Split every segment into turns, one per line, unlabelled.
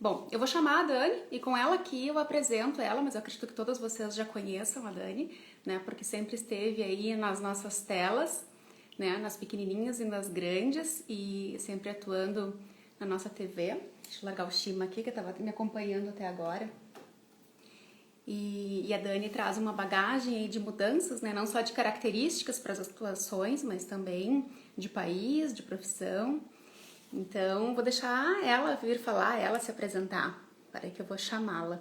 Bom, eu vou chamar a Dani e com ela aqui eu apresento ela, mas eu acredito que todas vocês já conheçam a Dani, né? Porque sempre esteve aí nas nossas telas, né? Nas pequenininhas e nas grandes e sempre atuando na nossa TV. Deixa eu largar o Shima aqui, que estava me acompanhando até agora. E a Dani traz uma bagagem aí de mudanças, né? Não só de características para as atuações, mas também de país, de profissão. Então, vou deixar ela vir falar, ela se apresentar. Peraí que eu vou chamá-la.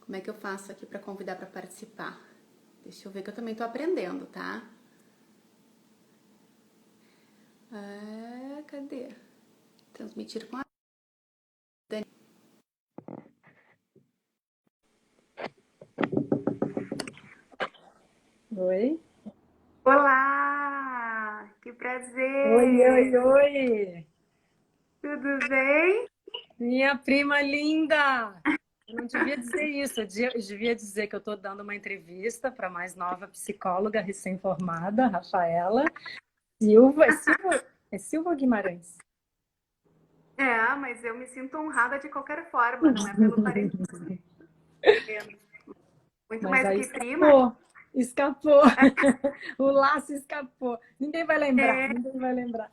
Como é que eu faço aqui para convidar para participar? Deixa eu ver que eu também tô aprendendo, tá? Cadê? Transmitir com a Dani.
Oi?
Olá! Que
Oi, oi,
prazer!
oi!
Tudo bem?
Minha prima linda! Eu não devia dizer isso, eu devia dizer que eu estou dando uma entrevista para a mais nova psicóloga recém-formada, Rafaela Silva. É Silva Guimarães.
É, mas eu me sinto honrada de qualquer forma, não é pelo parentesco, muito
Mas
mais do
aí
que prima.
escapou, o laço escapou. Ninguém vai lembrar,
É,
ninguém vai lembrar.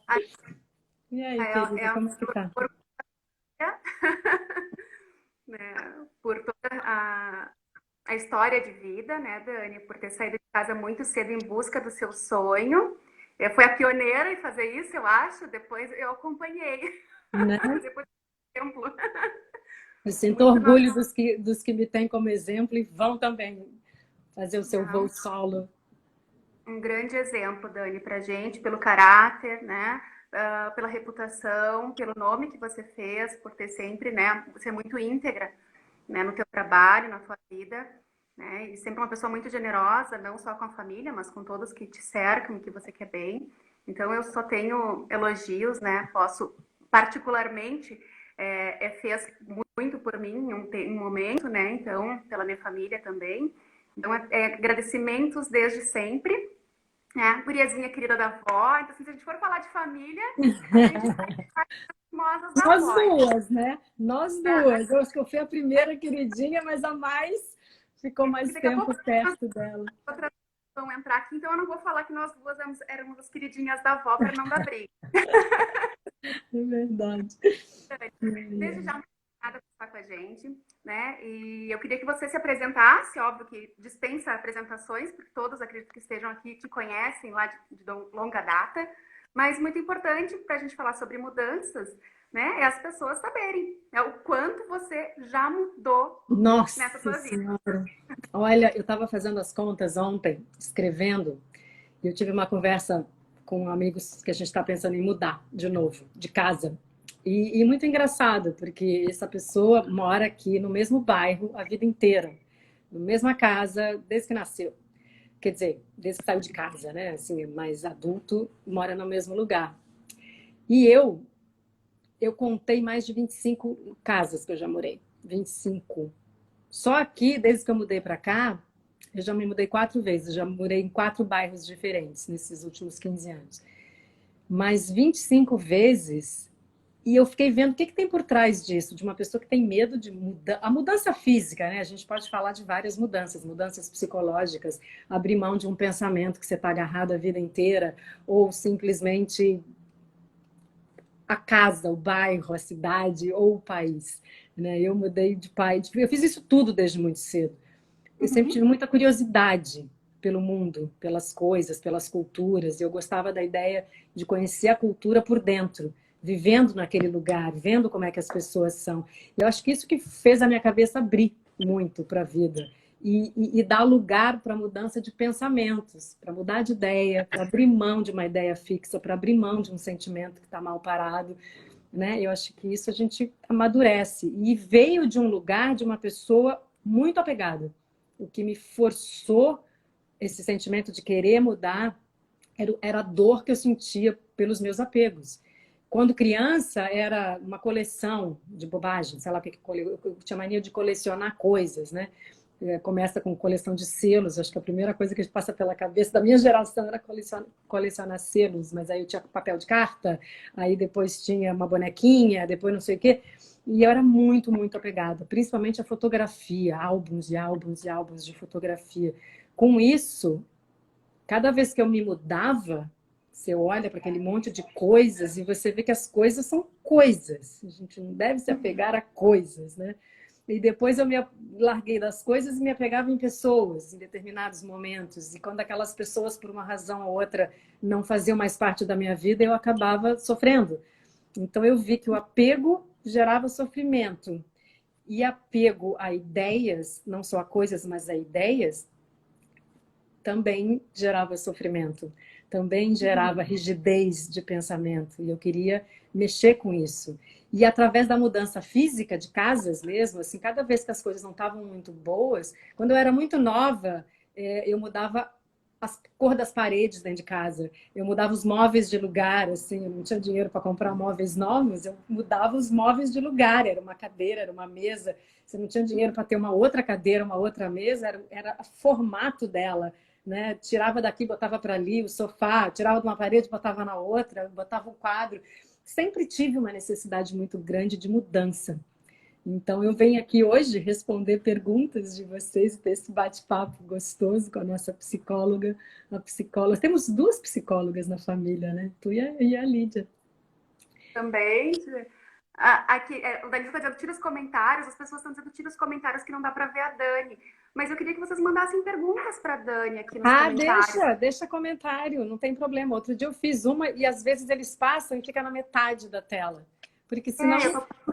E aí,
é
querida,
a
como é que tá?
né, por toda a história de vida, né, Dani, por ter saído de casa muito cedo em busca do seu sonho. Foi a pioneira em fazer isso, eu acho. Depois eu acompanhei.
Né?
Depois do exemplo.
Eu sinto
Muito nós
orgulho dos que me têm como exemplo e vão também fazer o seu voo
não,
solo.
um grande exemplo, Dani, pra gente, pelo caráter, né? Pela reputação, pelo nome que você fez, por ter sempre, né, ser muito íntegra, né, no teu trabalho, na tua vida, né, e sempre uma pessoa muito generosa, não só com a família, mas com todos que te cercam e que você quer bem. Então eu só tenho elogios, né, posso particularmente fez muito por mim em um momento, né, então pela minha família também. Então agradecimentos desde sempre, né, guriazinha querida da avó. Então assim, se a gente for falar de família, a gente vai famosas da
Nós
avó.
duas, né? Nós
A
duas. Eu acho que eu fui a primeira queridinha, mas a mais ficou
E
mais
daqui a
tempo
pouco
perto dela.
outras vão entrar aqui, então eu não vou falar que nós duas éramos as queridinhas da avó para não dar briga.
É verdade.
Desde já, muito obrigada por estar com a gente, né? E eu queria que você se apresentasse, óbvio que dispensa apresentações, porque todos acredito que estejam aqui te conhecem lá de longa data, mas muito importante para a gente falar sobre mudanças, né? É as pessoas saberem, né, o quanto você já mudou nessa
Nossa
sua vida.
Senhora! Olha, eu estava fazendo as contas ontem, escrevendo, e eu tive uma conversa com amigos que a gente está pensando em mudar de novo, de casa. E muito engraçado, porque essa pessoa mora aqui no mesmo bairro a vida inteira, na mesma casa, desde que nasceu. Quer dizer, desde que saiu de casa, né? Assim, mais adulto, mora no mesmo lugar. E eu contei mais de 25 casas que eu já morei. 25. Só aqui, desde que eu mudei para cá, eu já me mudei 4 vezes. Eu já morei em 4 bairros diferentes nesses últimos 15 anos. Mas 25 vezes. E eu fiquei vendo o que tem por trás disso, de uma pessoa que tem medo de mudar. A mudança física, né? A gente pode falar de várias mudanças, mudanças psicológicas, abrir mão de um pensamento que você está agarrado a vida inteira, ou simplesmente a casa, o bairro, a cidade ou o país. Né? Eu mudei de país, eu fiz isso tudo desde muito cedo. Eu sempre tive
Uhum.
muita curiosidade pelo mundo, pelas coisas, pelas culturas. Eu gostava da ideia de conhecer a cultura por dentro, vivendo naquele lugar, vendo como é que as pessoas são. Eu acho que isso que fez a minha cabeça abrir muito para a vida e dar lugar para mudança de pensamentos, para mudar de ideia, para abrir mão de uma ideia fixa, para abrir mão de um sentimento que está mal parado. Né? Eu acho que isso a gente amadurece. E veio de um lugar, de uma pessoa muito apegada. O que me forçou esse sentimento de querer mudar era a dor que eu sentia pelos meus apegos. Quando criança, era uma coleção de bobagem, sei lá o que eu tinha mania de colecionar coisas, né? Começa com coleção de selos, acho que a primeira coisa que passa pela cabeça da minha geração era colecionar selos, mas aí eu tinha papel de carta, aí depois tinha uma bonequinha, depois não sei o quê. E eu era muito, muito apegada, principalmente a fotografia, álbuns e álbuns e álbuns de fotografia. Com isso, cada vez que eu me mudava, você olha para aquele monte de coisas e você vê que as coisas são coisas. A gente não deve se apegar a coisas, né? E depois eu me larguei das coisas e me apegava em pessoas em determinados momentos. E quando aquelas pessoas, por uma razão ou outra, não faziam mais parte da minha vida, eu acabava sofrendo. Então eu vi que o apego gerava sofrimento. E apego a ideias, não só a coisas, mas a ideias, também gerava sofrimento, também gerava rigidez de pensamento. E eu queria mexer com isso. E através da mudança física de casas mesmo, assim, cada vez que as coisas não estavam muito boas, quando eu era muito nova, eu mudava a cor das paredes dentro de casa. Eu mudava os móveis de lugar, assim, eu não tinha dinheiro para comprar móveis novos, eu mudava os móveis de lugar. Era uma cadeira, era uma mesa. Você não tinha dinheiro para ter uma outra cadeira, uma outra mesa, era o formato dela. Né? Tirava daqui, botava para ali, o sofá, tirava de uma parede, botava na outra, botava um quadro. Sempre tive uma necessidade muito grande de mudança. Então, eu venho aqui hoje responder perguntas de vocês, ter esse bate-papo gostoso com a nossa psicóloga, a psicóloga. Temos duas psicólogas na família, né? Tu e a Lídia.
Também. Aqui, o Dani está dizendo, tira os comentários, as pessoas estão dizendo, tira os comentários que não dá para ver a Dani. Mas eu queria que vocês mandassem perguntas para a Dani aqui nos comentários.
Deixa comentário, não tem problema. Outro dia eu fiz uma e às vezes eles passam e fica na metade da tela. Porque senão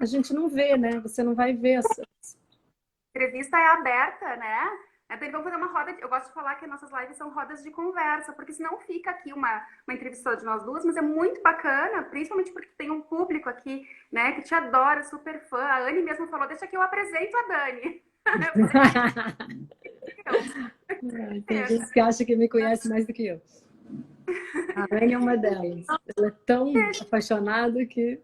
a gente não vê, né? Você não vai ver.
A entrevista é aberta, né? Então vamos fazer uma roda. Eu gosto de falar que nossas lives são rodas de conversa, porque senão fica aqui uma entrevista de nós duas, mas é muito bacana, principalmente porque tem um público aqui, né, que te adora, super fã. A Anne mesmo falou, deixa que eu apresento a Dani.
Tem gente que acha que me conhece mais do que eu. A Anne é uma delas. Ela é tão apaixonada que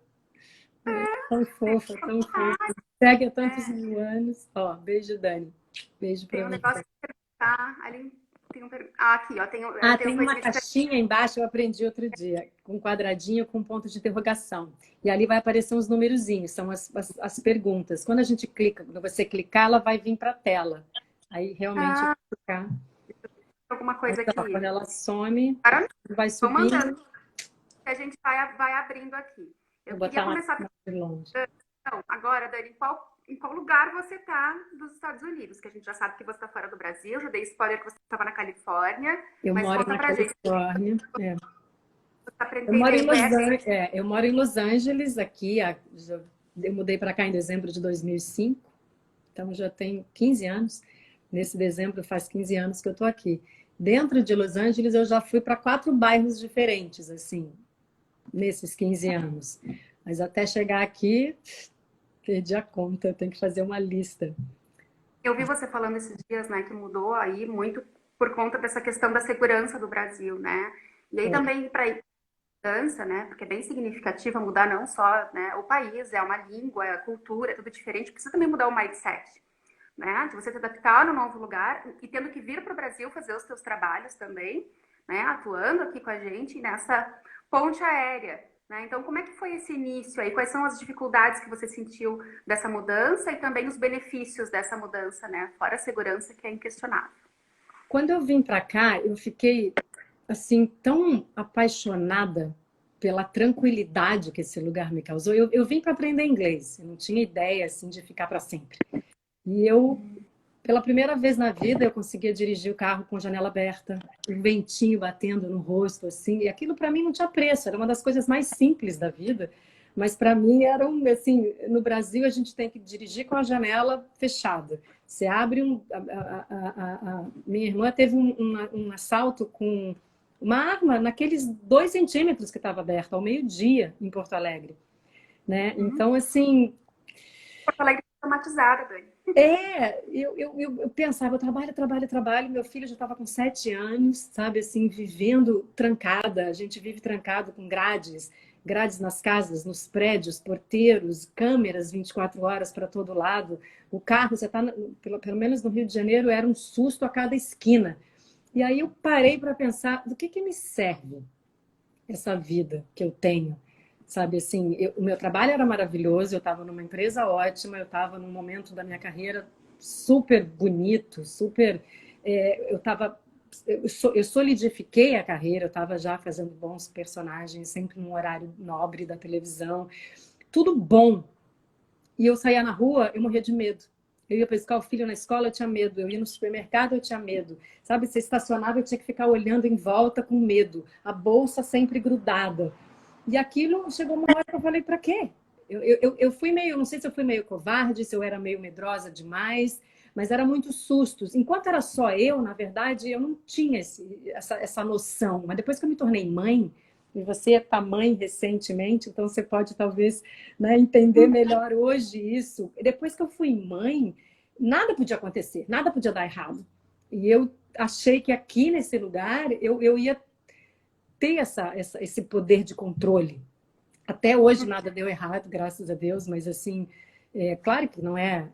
tão fofa, tão fofa. Segue há tantos mil anos. Ó, beijo, Dani. Beijo pra
você. Tem um
você.
negócio que perguntar ali. Aqui, ó.
Tem uma caixinha embaixo, eu aprendi outro dia, com um quadradinho com um ponto de interrogação. E ali vai aparecer uns numerozinhos, são as perguntas. Quando a gente clica, quando você clicar, ela vai vir para a tela. Aí realmente vai ficar.
Alguma coisa aqui.
Quando ela some, vai
subindo.
subindo.
A gente vai abrindo aqui. Eu queria começar
de longe.
Então, agora, Dani, em qual lugar você está dos Estados Unidos? Que a gente já sabe que você está fora do Brasil, já dei spoiler que você estava na Califórnia.
Eu moro na Califórnia. Eu moro em Los Angeles, aqui. Eu mudei para cá em dezembro de 2005, então já tenho 15 anos. Nesse dezembro faz 15 anos que eu estou aqui. Dentro de Los Angeles, eu já fui para 4 bairros diferentes, assim, nesses 15 anos. Mas até chegar aqui, perdi a conta, eu tenho que fazer uma lista.
Eu vi você falando esses dias, né, que mudou aí muito por conta dessa questão da segurança do Brasil, né? E aí também para ir mudança, né? Porque é bem significativa mudar não só, né, o país, é uma língua, é a cultura, é tudo diferente, precisa também mudar o mindset, né? De você se adaptar no novo lugar e tendo que vir para o Brasil fazer os seus trabalhos também, né? Atuando aqui com a gente nessa ponte aérea. Né? Então, como é que foi esse início aí? Quais são as dificuldades que você sentiu dessa mudança e também os benefícios dessa mudança, né? Fora a segurança, que é inquestionável.
Quando eu vim para cá, eu fiquei assim tão apaixonada pela tranquilidade que esse lugar me causou. Eu vim para aprender inglês, eu não tinha ideia assim de ficar para sempre. E eu, pela primeira vez na vida, eu conseguia dirigir o carro com a janela aberta, um ventinho batendo no rosto, assim. E aquilo para mim não tinha preço, era uma das coisas mais simples da vida. Mas para mim era assim, no Brasil a gente tem que dirigir com a janela fechada. Você abre minha irmã teve um assalto com uma arma naqueles 2 centímetros que estava aberta ao meio-dia em Porto Alegre, né? Então assim,
Porto Alegre traumatizada, Dani.
Eu pensava, eu trabalho. Meu filho já estava com 7 anos, sabe, assim, vivendo trancada. A gente vive trancado com grades nas casas, nos prédios, porteiros, câmeras 24 horas para todo lado. O carro, você está, pelo menos no Rio de Janeiro, era um susto a cada esquina. E aí eu parei para pensar, do que me serve essa vida que eu tenho? sabe? Assim, o meu trabalho era maravilhoso, eu estava numa empresa ótima, eu estava num momento da minha carreira super bonito, super... eu estava... Eu solidifiquei a carreira, eu estava já fazendo bons personagens, sempre num horário nobre da televisão, tudo bom. E eu saía na rua, eu morria de medo. Eu ia buscar o filho na escola, eu tinha medo. Eu ia no supermercado, eu tinha medo. Sabe, você estacionava, eu tinha que ficar olhando em volta com medo. A bolsa sempre grudada. E aquilo chegou uma hora que eu falei, para quê? Eu fui meio, não sei se eu fui meio covarde, se eu era meio medrosa demais, mas era muito sustos. Enquanto era só eu, na verdade, eu não tinha essa noção. Mas depois que eu me tornei mãe, e você é mãe recentemente, então você pode talvez, né, entender melhor hoje isso. Depois que eu fui mãe, nada podia acontecer, nada podia dar errado. E eu achei que aqui nesse lugar eu ia ter esse poder de controle. Até hoje nada deu errado, graças a Deus, mas assim, claro que não é,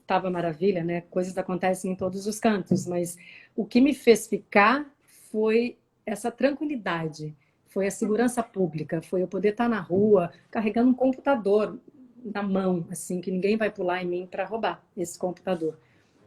tava maravilha, né? Coisas acontecem em todos os cantos, mas o que me fez ficar foi essa tranquilidade, foi a segurança pública, foi eu poder estar na rua carregando um computador na mão, assim, que ninguém vai pular em mim para roubar esse computador.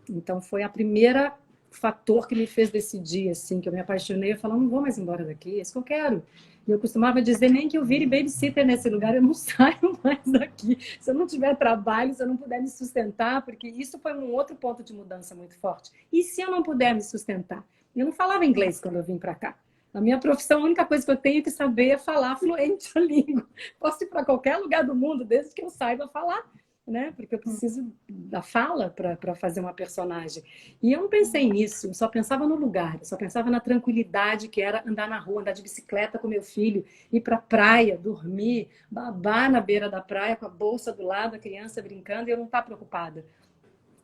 Então foi a primeira fator que me fez decidir, assim, que eu me apaixonei, eu falava, não vou mais embora daqui, é isso que eu quero. E eu costumava dizer, nem que eu vire babysitter nesse lugar, eu não saio mais daqui. Se eu não tiver trabalho, se eu não puder me sustentar, porque isso foi um outro ponto de mudança muito forte. E se eu não puder me sustentar? Eu não falava inglês quando eu vim para cá. A minha profissão, a única coisa que eu tenho que saber é falar fluente a língua. Posso ir para qualquer lugar do mundo, desde que eu saiba falar, né? Porque eu preciso da fala para fazer uma personagem. E eu não pensei nisso, eu só pensava no lugar, eu só pensava na tranquilidade que era andar na rua, andar de bicicleta com meu filho, ir para a praia, dormir, babar na beira da praia com a bolsa do lado, a criança brincando e eu não estar preocupada.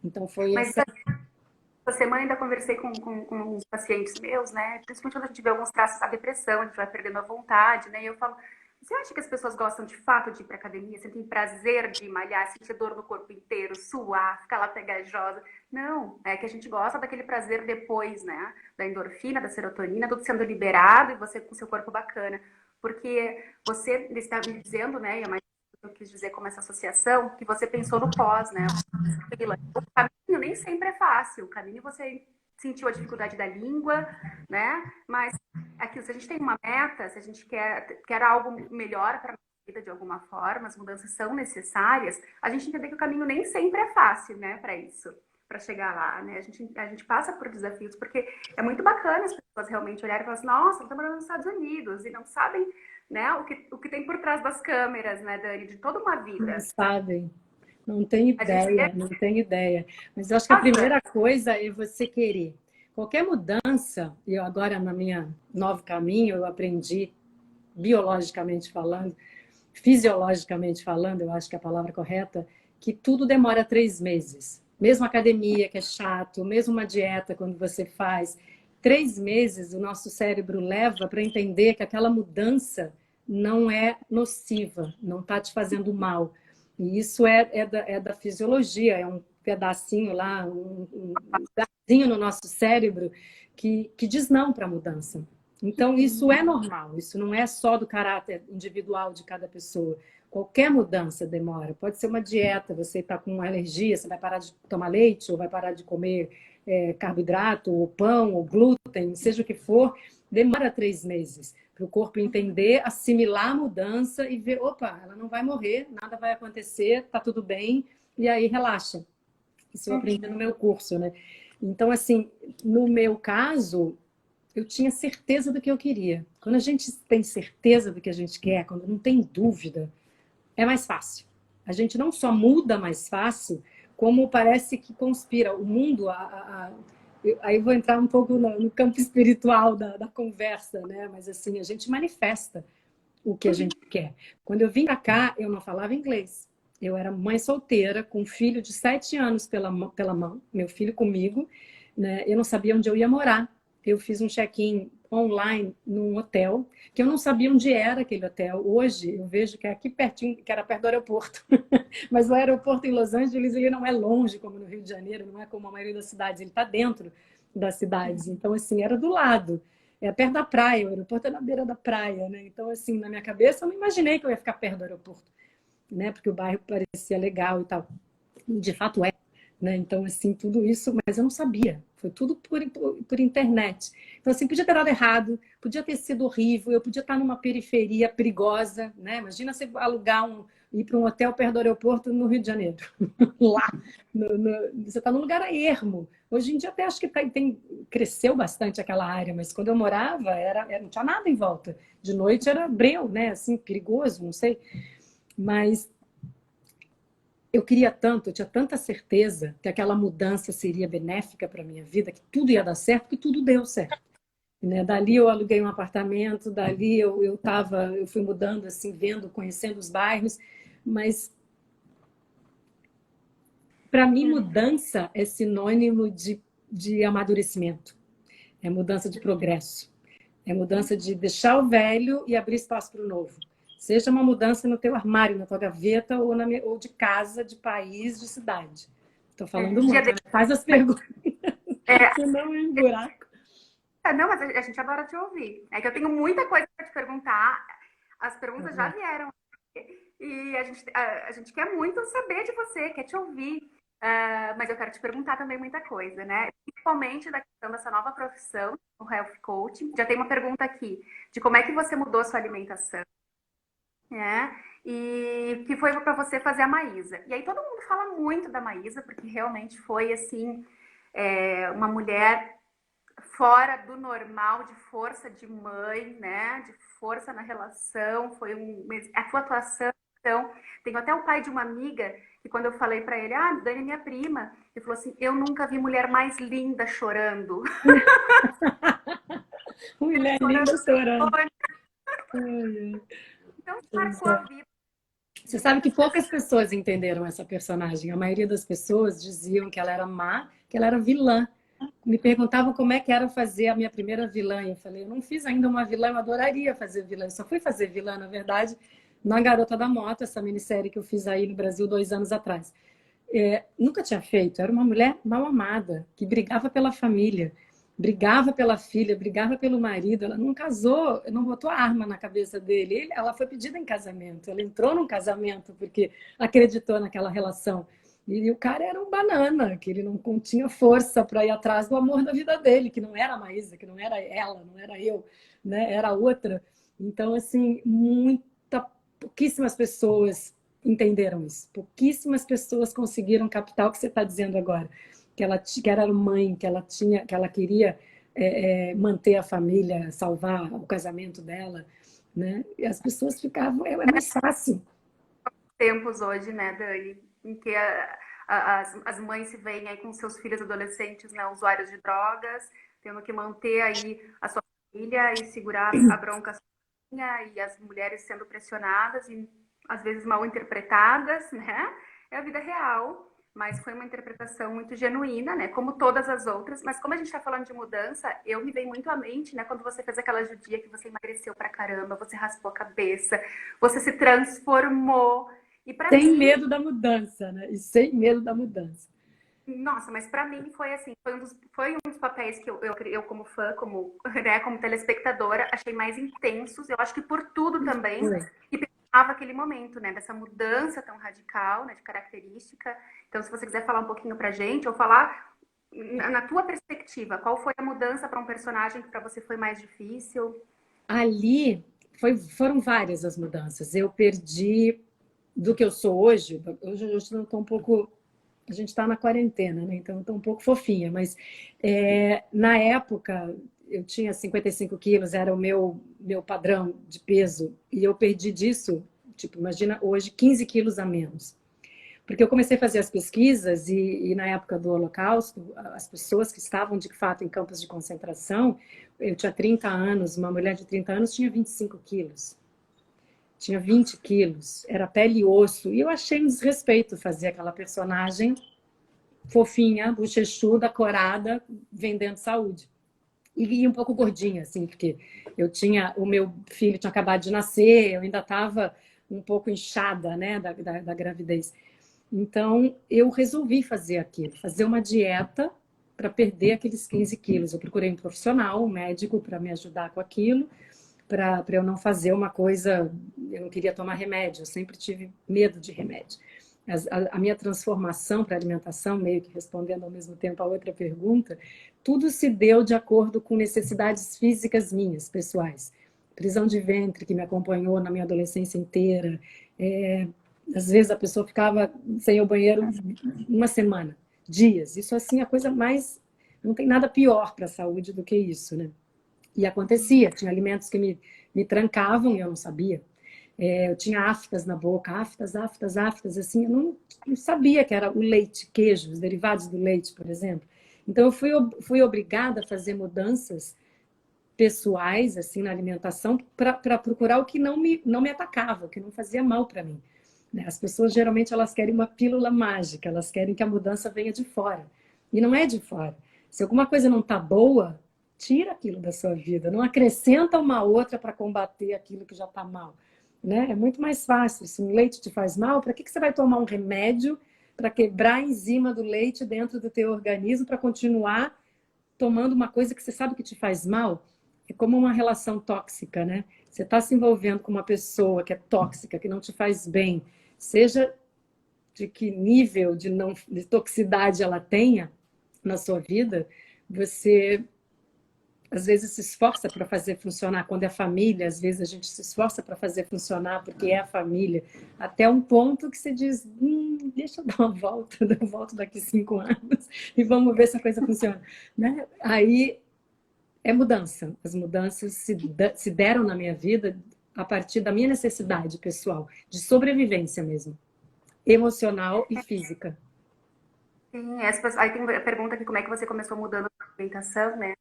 Então foi
Mas
essa.
essa semana ainda conversei com uns pacientes meus, né? Principalmente quando a gente vê alguns traços da depressão, a gente vai perdendo a vontade, né? E eu falo, você acha que as pessoas gostam de fato de ir pra academia? Você tem prazer de malhar, sentir dor no corpo inteiro, suar, ficar lá pegajosa? Não, é que a gente gosta daquele prazer depois, né? Da endorfina, da serotonina, tudo sendo liberado e você com seu corpo bacana. Porque você está me dizendo, né? E é mais eu quis dizer como essa associação, que você pensou no pós, né? O caminho nem sempre é fácil. O caminho você sentiu a dificuldade da língua, né? Mas aqui, se a gente tem uma meta, se a gente quer algo melhor para a vida de alguma forma, as mudanças são necessárias, a gente entender que o caminho nem sempre é fácil, né, para isso, para chegar lá, né? A gente passa por desafios, porque é muito bacana as pessoas realmente olharem e falarem assim, nossa, estão morando nos Estados Unidos, e não sabem, né, o que tem por trás das câmeras, né, Dani, de toda uma
Não
vida.
sabem, não tem
A gente vê
ideia, não tem ideia. Mas eu acho que a
casa.
primeira coisa é você querer. Qualquer mudança, e eu agora na minha novo caminho, eu aprendi biologicamente falando, fisiologicamente falando, eu acho que é a palavra correta, que tudo demora 3 meses. Mesmo academia, que é chato, mesmo uma dieta, quando você faz, 3 meses o nosso cérebro leva para entender que aquela mudança não é nociva, não está te fazendo mal. E isso é da fisiologia, é um pedacinho lá, um pedacinho no nosso cérebro que diz não para a mudança. Então, isso é normal, isso não é só do caráter individual de cada pessoa. Qualquer mudança demora. Pode ser uma dieta, você está com uma alergia, você vai parar de tomar leite, ou vai parar de comer carboidrato, ou pão, ou glúten, seja o que for, demora 3 meses para o corpo entender, assimilar a mudança e ver, opa, ela não vai morrer, nada vai acontecer, está tudo bem, e aí relaxa. Isso eu aprendi no meu curso, né? Então, assim, no meu caso, eu tinha certeza do que eu queria. Quando a gente tem certeza do que a gente quer, quando não tem dúvida, é mais fácil. A gente não só muda mais fácil, como parece que conspira. O mundo, aí eu vou entrar um pouco no campo espiritual da conversa, né? Mas assim, a gente manifesta o que a gente quer. Quando eu vim para cá, eu não falava inglês. Eu era mãe solteira, com um filho de 7 anos pela mão, meu filho comigo, né? Eu não sabia onde eu ia morar. Eu fiz um check-in online num hotel, que eu não sabia onde era aquele hotel. Hoje eu vejo que é aqui pertinho, que era perto do aeroporto. Mas o aeroporto em Los Angeles, ele não é longe como no Rio de Janeiro, não é como a maioria das cidades, ele está dentro das cidades. Então, assim, era do lado. é perto da praia, o aeroporto é na beira da praia, né? Então, assim, na minha cabeça, eu não imaginei que eu ia ficar perto do aeroporto, né? Porque o bairro parecia legal e tal. De fato é, né? Então, assim, tudo isso, mas eu não sabia. Foi tudo por internet. Então, assim, podia ter dado errado, podia ter sido horrível, eu podia estar numa periferia perigosa, né? Imagina você alugar ir para um hotel perto do aeroporto no Rio de Janeiro. Lá, você está num lugar ermo. Hoje em dia até acho que cresceu bastante aquela área, mas quando eu morava, não tinha nada em volta. De noite era breu, né? Assim, perigoso, não sei. Mas eu queria tanto, eu tinha tanta certeza que aquela mudança seria benéfica para a minha vida, que tudo ia dar certo, que tudo deu certo. Né? Dali eu aluguei um apartamento, dali eu fui mudando, assim, vendo, conhecendo os bairros, mas para mim mudança é sinônimo de amadurecimento, é mudança de progresso, é mudança de deixar o velho e abrir espaço para o novo. Seja uma mudança no teu armário, na tua gaveta, ou de casa, de país, de cidade. Estou falando muito, né? Faz as perguntas, senão eu buraco.
Não, mas a gente adora te ouvir. É que eu tenho muita coisa para te perguntar. As perguntas já vieram. E a gente quer muito saber de você, quer te ouvir. Mas eu quero te perguntar também muita coisa, né? Principalmente da questão dessa nova profissão, o Health Coaching. Já tem uma pergunta aqui de como é que você mudou a sua alimentação, né? E que foi para você fazer a Maísa. E aí todo mundo fala muito da Maísa, porque realmente foi, assim, uma mulher fora do normal, de força de mãe, né? De força na relação, a tua atuação. Então, tenho até o pai de uma amiga que quando eu falei para ele, Dani é minha prima, ele falou assim, eu nunca vi mulher mais linda chorando.
Mulher linda chorando.
Então, marcou a vida.
Você sabe que poucas pessoas entenderam essa personagem. A maioria das pessoas diziam que ela era má, que ela era vilã. Me perguntavam como é que era fazer a minha primeira vilã. E eu falei, eu não fiz ainda uma vilã, eu adoraria fazer vilã. Eu só fui fazer vilã, na verdade, na Garota da Moto, essa minissérie que eu fiz aí no Brasil 2 anos atrás. Nunca tinha feito. Era uma mulher mal amada, que brigava pela família, brigava pela filha, brigava pelo marido. Ela não casou, não botou a arma na cabeça dele. Ela foi pedida em casamento. Ela entrou num casamento porque acreditou naquela relação. E o cara era um banana, que ele não tinha força para ir atrás do amor da vida dele, que não era a Maísa, que não era ela, não era eu, né? Era outra. Então, assim, pouquíssimas pessoas entenderam isso. Pouquíssimas pessoas conseguiram captar o que você está dizendo agora. Que ela era mãe, que ela queria manter a família, salvar o casamento dela, né? E as pessoas ficavam, é mais fácil.
Tempos hoje, né, Dani, em que as mães se veem aí com seus filhos adolescentes, né, usuários de drogas, tendo que manter aí a sua família e segurar a bronca sozinha, e as mulheres sendo pressionadas e às vezes mal interpretadas, né? É a vida real, mas foi uma interpretação muito genuína, né? Como todas as outras. Mas como a gente está falando de mudança, me veio muito à mente, né? Quando você fez aquela judia que você emagreceu pra caramba, você raspou a cabeça, você se transformou. E
sem medo da mudança, né? E sem medo da mudança.
Nossa, mas para mim foi assim, foi um dos papéis que eu como fã, né, como telespectadora, achei mais intensos. Eu acho que por tudo também, e precisava aquele momento, né, dessa mudança tão radical, né, de característica. Então, se você quiser falar um pouquinho pra gente, ou falar na tua perspectiva, qual foi a mudança para um personagem que para você foi mais difícil?
Ali foram várias as mudanças. Eu perdi do que eu sou hoje. Hoje eu estou um pouco. A gente está na quarentena, né? Então estou um pouco fofinha. Mas na época eu tinha 55 quilos, era o meu padrão de peso. E eu perdi disso, tipo, imagina hoje, 15 quilos a menos. Porque eu comecei a fazer as pesquisas e na época do Holocausto, as pessoas que estavam de fato em campos de concentração, eu tinha 30 anos, uma mulher de 30 anos tinha 25 quilos. Tinha 20 quilos, era pele e osso. E eu achei um desrespeito fazer aquela personagem fofinha, bochechuda, corada, vendendo saúde. E um pouco gordinha, assim, porque o meu filho tinha acabado de nascer, eu ainda estava um pouco inchada, né, da gravidez. Então, eu resolvi fazer aquilo, fazer uma dieta para perder aqueles 15 quilos. Eu procurei um profissional, um médico, para me ajudar com aquilo, para eu não fazer uma coisa. Eu não queria tomar remédio, eu sempre tive medo de remédio. A minha transformação para a alimentação, meio que respondendo ao mesmo tempo a outra pergunta, tudo se deu de acordo com necessidades físicas minhas, pessoais. Prisão de ventre, que me acompanhou na minha adolescência inteira. Às vezes a pessoa ficava sem ir ao banheiro uma semana, dias. Isso, assim, é a coisa mais... Não tem nada pior para a saúde do que isso, né? E acontecia. Tinha alimentos que me trancavam e eu não sabia. Eu tinha aftas na boca, aftas, assim, eu não sabia que era o leite, queijo, os derivados do leite, por exemplo. Então, eu fui obrigada a fazer mudanças pessoais, assim, na alimentação, para procurar o que não me atacava, o que não fazia mal para mim. Né? As pessoas, geralmente, elas querem uma pílula mágica, elas querem que a mudança venha de fora. E não é de fora. Se alguma coisa não está boa, tira aquilo da sua vida, não acrescenta uma outra para combater aquilo que já está mal. Né? É muito mais fácil. Se um leite te faz mal, para que você vai tomar um remédio para quebrar a enzima do leite dentro do teu organismo para continuar tomando uma coisa que você sabe que te faz mal? É como uma relação tóxica, né? Você está se envolvendo com uma pessoa que é tóxica, que não te faz bem, seja de que nível de toxicidade ela tenha na sua vida, você às vezes se esforça para fazer funcionar. Quando é família, às vezes a gente se esforça para fazer funcionar porque é a família, até um ponto que você diz, deixa eu dar uma volta, eu volto daqui 5 anos e vamos ver se a coisa funciona. Né? Aí é mudança. As mudanças se deram na minha vida a partir da minha necessidade pessoal, de sobrevivência mesmo, emocional e física.
Sim, aí tem a pergunta aqui, como é que você começou mudando a alimentação, né?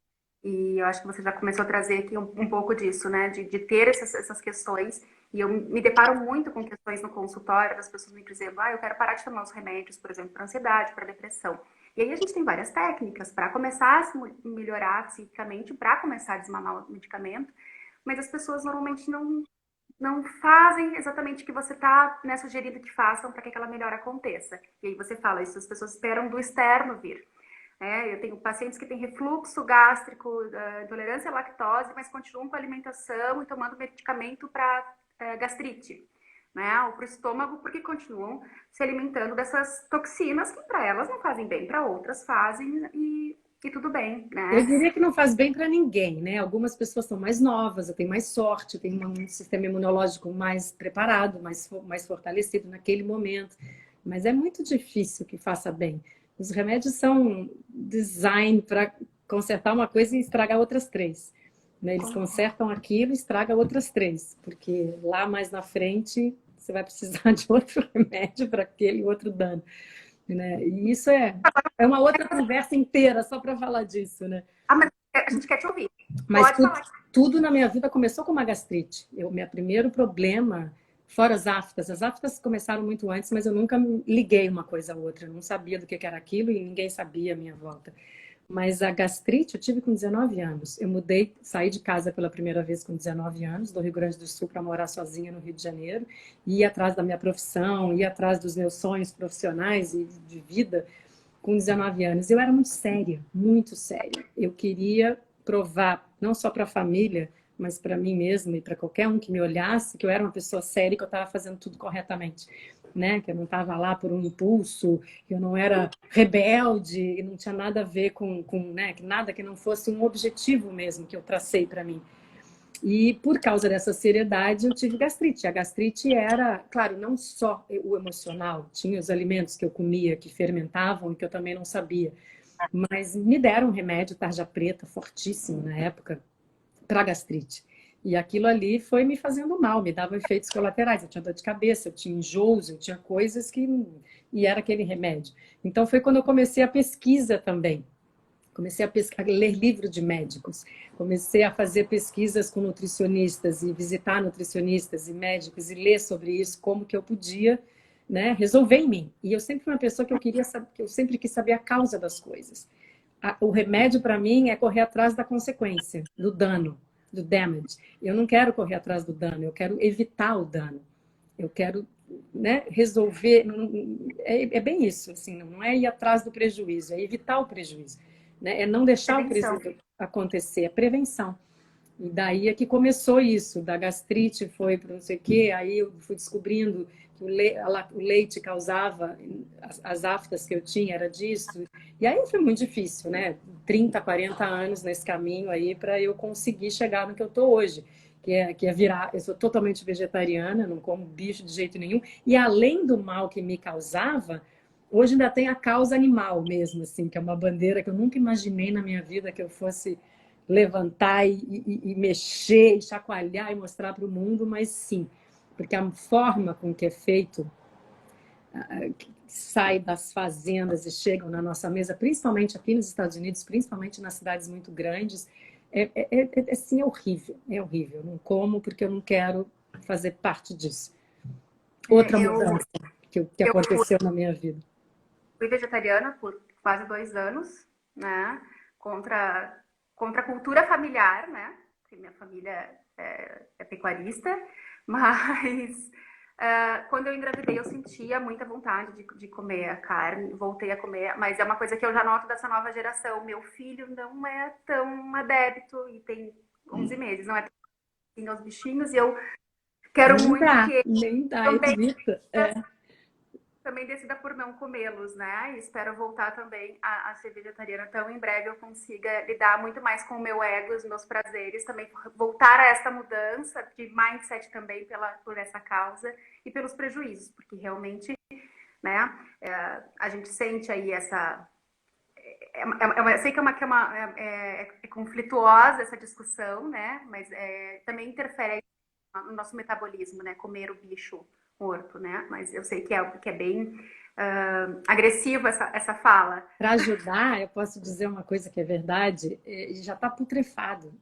E eu acho que você já começou a trazer aqui um pouco disso, né? De ter essas questões. E eu me deparo muito com questões no consultório, das pessoas me dizendo, eu quero parar de tomar os remédios, por exemplo, para ansiedade, para depressão. E aí a gente tem várias técnicas para começar a se melhorar psiquicamente, para começar a desmamar o medicamento, mas as pessoas normalmente não fazem exatamente o que você está, né, sugerindo que façam para que aquela melhora aconteça. E aí você fala, isso as pessoas esperam do externo vir. Eu tenho pacientes que têm refluxo gástrico, intolerância à lactose, mas continuam com a alimentação e tomando medicamento para gastrite, né? Ou para o estômago, porque continuam se alimentando dessas toxinas que para elas não fazem bem, para outras fazem e tudo bem,
Eu
né?
diria que não faz bem para ninguém, né? Algumas pessoas são mais novas, têm mais sorte, têm um sistema imunológico mais preparado, mais fortalecido naquele momento. Mas é muito difícil que faça bem. Os remédios são design para consertar uma coisa e estragar outras 3. Né? Eles consertam aquilo e estragam outras 3, porque lá mais na frente você vai precisar de outro remédio para aquele outro dano. Né? E isso é uma outra conversa inteira só para falar disso, né?
Mas a gente quer te ouvir.
Mas
Pode falar.
tudo na minha vida começou com uma gastrite. Meu primeiro problema, fora as aftas começaram muito antes, mas eu nunca liguei uma coisa à outra. Eu não sabia do que era aquilo e ninguém sabia à minha volta. Mas a gastrite eu tive com 19 anos. Eu saí de casa pela primeira vez com 19 anos, do Rio Grande do Sul, para morar sozinha no Rio de Janeiro, e ia atrás da minha profissão, ia atrás dos meus sonhos profissionais e de vida com 19 anos. Eu era muito séria, muito séria. Eu queria provar, não só para a família, mas para mim mesma e para qualquer um que me olhasse, que eu era uma pessoa séria e que eu estava fazendo tudo corretamente. Né? Que eu não estava lá por um impulso, que eu não era rebelde, e não tinha nada a ver né? Que nada que não fosse um objetivo mesmo que eu tracei para mim. E por causa dessa seriedade eu tive gastrite. A gastrite era, claro, não só o emocional, tinha os alimentos que eu comia que fermentavam e que eu também não sabia, mas me deram um remédio tarja preta fortíssimo na época para gastrite. E aquilo ali foi me fazendo mal, me dava efeitos colaterais. Eu tinha dor de cabeça, eu tinha enjoos, eu tinha coisas que... E era aquele remédio. Então foi quando eu comecei a pesquisa também. Comecei a ler livros de médicos. Comecei a fazer pesquisas com nutricionistas e visitar nutricionistas e médicos e ler sobre isso, como que eu podia, né, resolver em mim. E eu sempre fui uma pessoa que eu sempre quis saber a causa das coisas. O remédio para mim é correr atrás da consequência, do dano, do damage. Eu não quero correr atrás do dano, eu quero evitar o dano. Eu quero, né, resolver. É bem isso, assim, não é ir atrás do prejuízo, é evitar o prejuízo. né? É não deixar o
Prevenção.
crescimento acontecer, é prevenção. E daí é que começou isso, da gastrite foi para não sei o quê, aí eu fui descobrindo que o leite causava, as aftas que eu tinha era disso. E aí foi muito difícil, né? 30, 40 anos nesse caminho aí para eu conseguir chegar no que eu tô hoje, que é virar, eu sou totalmente vegetariana, não como bicho de jeito nenhum, e além do mal que me causava, hoje ainda tem a causa animal mesmo, assim, que é uma bandeira que eu nunca imaginei na minha vida que eu fosse levantar e mexer, e chacoalhar e mostrar para o mundo, mas sim, porque a forma com que é feito, que sai das fazendas e chegam na nossa mesa, principalmente aqui nos Estados Unidos, principalmente nas cidades muito grandes, assim, é horrível, é horrível. Eu não como porque eu não quero fazer parte disso. Outra
Eu,
mudança que
eu
aconteceu na minha vida.
fui vegetariana por quase 2 anos, né? Contra, contra a cultura familiar, né? Porque minha família é pecuarista, mas quando eu engravidei eu sentia muita vontade de comer a carne, voltei a comer, mas é uma coisa que eu já noto dessa nova geração. Meu filho não é tão adepto e tem 11 meses, não é tão assim aos bichinhos, e eu quero muito que ele
Nem dá,
também
evita.
também decida por não comê-los, né? E espero voltar também a ser vegetariana. Então, em breve eu consiga lidar muito mais com o meu ego, os meus prazeres, também voltar a essa mudança de mindset também por essa causa e pelos prejuízos, porque realmente, né? A gente sente aí essa eu sei que é conflituosa essa discussão, né? Mas também interfere no nosso metabolismo, né? Comer o bicho morto, né? Mas eu sei que é bem agressiva essa fala.
Para ajudar, eu posso dizer uma coisa que é verdade, ele já está putrefado.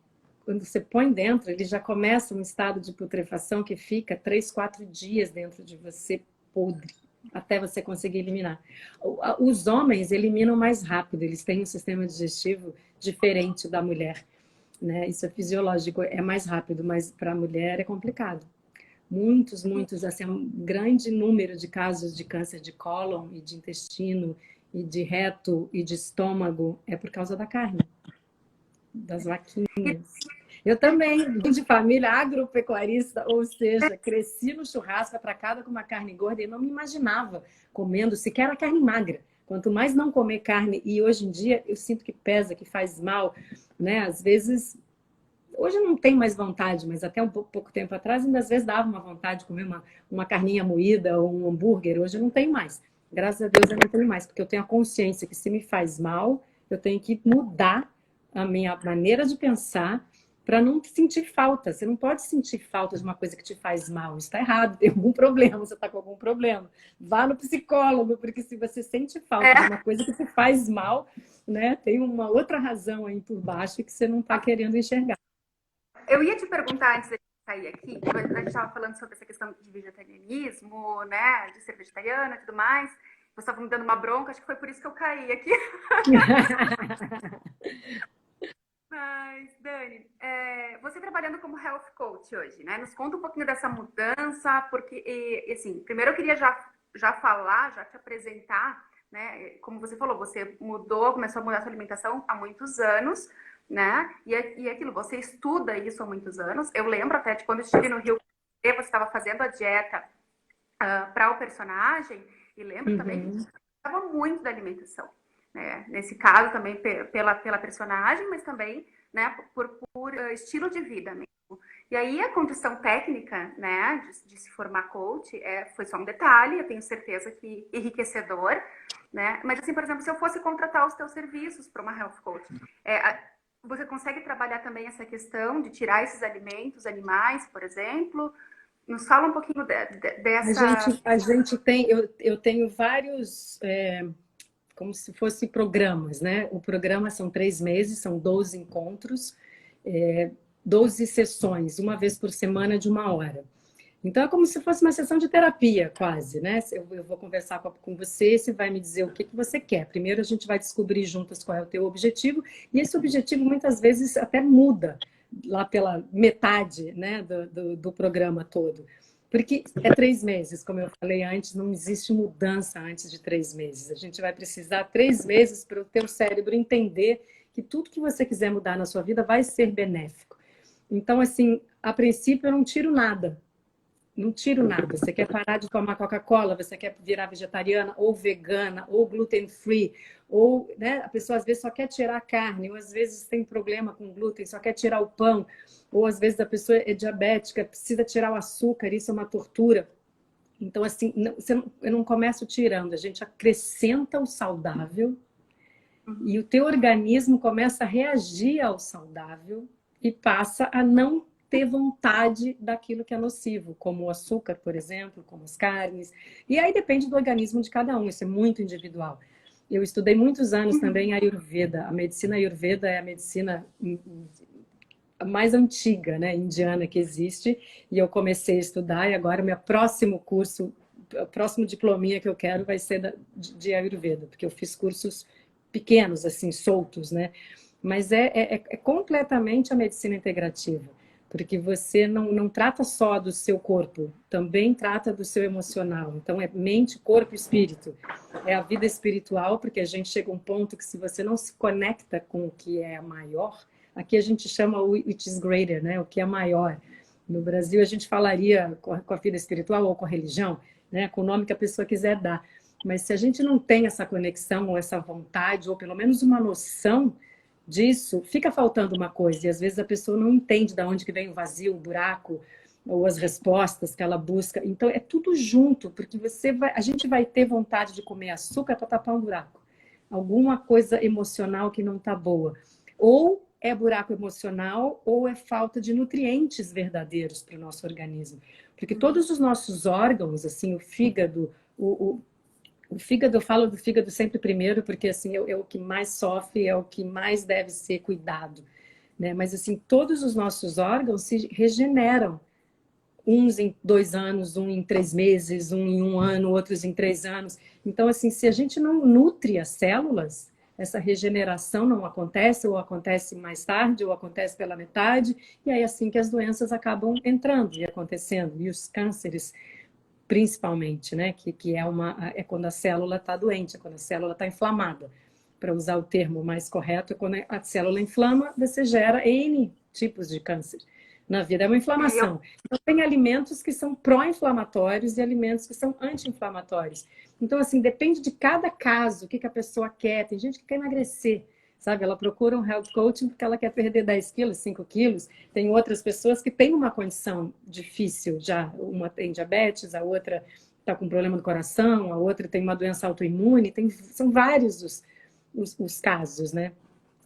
Quando você põe dentro, ele já começa um estado de putrefação que fica 3, 4 dias dentro de você podre, até você conseguir eliminar. Os homens eliminam mais rápido, eles têm um sistema digestivo diferente da mulher, né? Isso é fisiológico, é mais rápido, mas para a mulher é complicado. Muitos, assim, um grande número de casos de câncer de cólon e de intestino e de reto e de estômago é por causa da carne, das vaquinhas. Eu também, vim de família agropecuarista, ou seja, cresci no churrasco atracada com uma carne gorda e não me imaginava comendo sequer a carne magra. Quanto mais não comer carne, e hoje em dia eu sinto que pesa, que faz mal, né? Às vezes, hoje eu não tenho mais vontade, mas até um pouco tempo atrás, ainda às vezes dava uma vontade de comer uma carninha moída ou um hambúrguer. Hoje eu não tenho mais. Graças a Deus eu não tenho mais, porque eu tenho a consciência que se me faz mal, eu tenho que mudar a minha maneira de pensar para não sentir falta. Você não pode sentir falta de uma coisa que te faz mal. Isso está errado, tem algum problema, você está com algum problema. Vá no psicólogo, porque se você sente falta de uma coisa que te faz mal, né, tem uma outra razão aí por baixo que você não está querendo enxergar.
Eu ia te perguntar antes de sair aqui, a gente estava falando sobre essa questão de vegetarianismo, né, de ser vegetariana e tudo mais. Você estava me dando uma bronca, acho que foi por isso que eu caí aqui. Mas, Dani, você trabalhando como health coach hoje, né? Nos conta um pouquinho dessa mudança, porque, assim, primeiro eu queria já falar, já te apresentar, né? Como você falou, você começou a mudar a sua alimentação há muitos anos, né? E aquilo, você estuda isso há muitos anos. Eu lembro até de quando eu estive no Rio, você estava fazendo a dieta para o personagem, e lembro também que você gostava muito da alimentação. Né? Nesse caso também pela personagem, mas também, né, por estilo de vida mesmo. E aí a condição técnica, né, de se formar coach foi só um detalhe, eu tenho certeza que enriquecedor, né? Mas assim, por exemplo, se eu fosse contratar os teus serviços para uma health coach, você consegue trabalhar também essa questão de tirar esses alimentos animais, por exemplo? Nos fala um pouquinho dessa...
A gente tem, eu tenho vários, como se fossem programas, né? O programa são 3 meses, são 12 encontros, 12 sessões, uma vez por semana de 1 hora. Então é como se fosse uma sessão de terapia, quase, né? Eu vou conversar com você, você vai me dizer o que você quer. Primeiro a gente vai descobrir juntas qual é o teu objetivo, e esse objetivo muitas vezes até muda lá pela metade, né, do programa todo. Porque é 3 meses, como eu falei antes, não existe mudança antes de 3 meses. A gente vai precisar 3 meses para o teu cérebro entender que tudo que você quiser mudar na sua vida vai ser benéfico. Então, assim, a princípio eu não tiro nada. Não tiro nada. Você quer parar de tomar Coca-Cola, você quer virar vegetariana ou vegana ou gluten free, ou, né, a pessoa às vezes só quer tirar a carne, ou às vezes tem problema com glúten, só quer tirar o pão, ou às vezes a pessoa é diabética, precisa tirar o açúcar, isso é uma tortura. Então, assim, eu não começo tirando, a gente acrescenta o saudável e o teu organismo começa a reagir ao saudável e passa a não ter vontade daquilo que é nocivo, como o açúcar, por exemplo, como as carnes. E aí depende do organismo de cada um, isso é muito individual. Eu estudei muitos anos também a Ayurveda. A medicina Ayurveda é a medicina mais antiga, né, indiana que existe, e eu comecei a estudar, e agora o meu próximo curso, o próximo diplominha que eu quero vai ser de Ayurveda, porque eu fiz cursos pequenos, assim, soltos, né? Mas é completamente a medicina integrativa, porque você não trata só do seu corpo, também trata do seu emocional. Então, é mente, corpo e espírito. É a vida espiritual, porque a gente chega a um ponto que se você não se conecta com o que é maior, aqui a gente chama o which is greater, né? O que é maior. No Brasil, a gente falaria com a vida espiritual ou com a religião, né? Com o nome que a pessoa quiser dar. Mas se a gente não tem essa conexão ou essa vontade, ou pelo menos uma noção disso, fica faltando uma coisa. E às vezes a pessoa não entende de onde que vem o vazio, o buraco, ou as respostas que ela busca. Então é tudo junto, porque a gente vai ter vontade de comer açúcar para tapar um buraco. Alguma coisa emocional que não está boa. Ou é buraco emocional, ou é falta de nutrientes verdadeiros para o nosso organismo. Porque todos os nossos órgãos, assim, o fígado, o fígado, eu falo do fígado sempre primeiro, porque assim, é o que mais sofre, é o que mais deve ser cuidado, né? Mas assim, todos os nossos órgãos se regeneram, uns em 2 anos, um em 3 meses, um em um ano, outros em 3 anos. Então, assim, se a gente não nutre as células, essa regeneração não acontece, ou acontece mais tarde, ou acontece pela metade, e aí assim que as doenças acabam entrando e acontecendo, e os cânceres principalmente, né? Que é quando a célula está doente, é quando a célula está inflamada. Para usar o termo mais correto, é quando a célula inflama, você gera N tipos de câncer. Na vida é uma inflamação. Então, tem alimentos que são pró-inflamatórios e alimentos que são anti-inflamatórios. Então, assim, depende de cada caso, o que a pessoa quer. Tem gente que quer emagrecer, sabe? Ela procura um health coaching porque ela quer perder 10 quilos, 5 quilos. Tem outras pessoas que têm uma condição difícil já. Uma tem diabetes, a outra está com problema no coração, a outra tem uma doença autoimune. São vários os casos, né?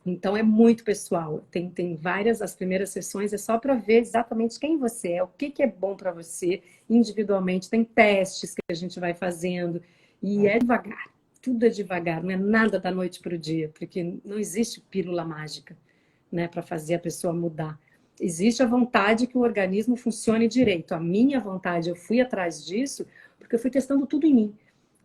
Então é muito pessoal. Tem várias, as primeiras sessões é só para ver exatamente quem você é, o que é bom para você individualmente. Tem testes que a gente vai fazendo e é devagar. Tudo é devagar, não é nada da noite para o dia, porque não existe pílula mágica, né, para fazer a pessoa mudar. Existe a vontade que o organismo funcione direito. A minha vontade, eu fui atrás disso porque eu fui testando tudo em mim.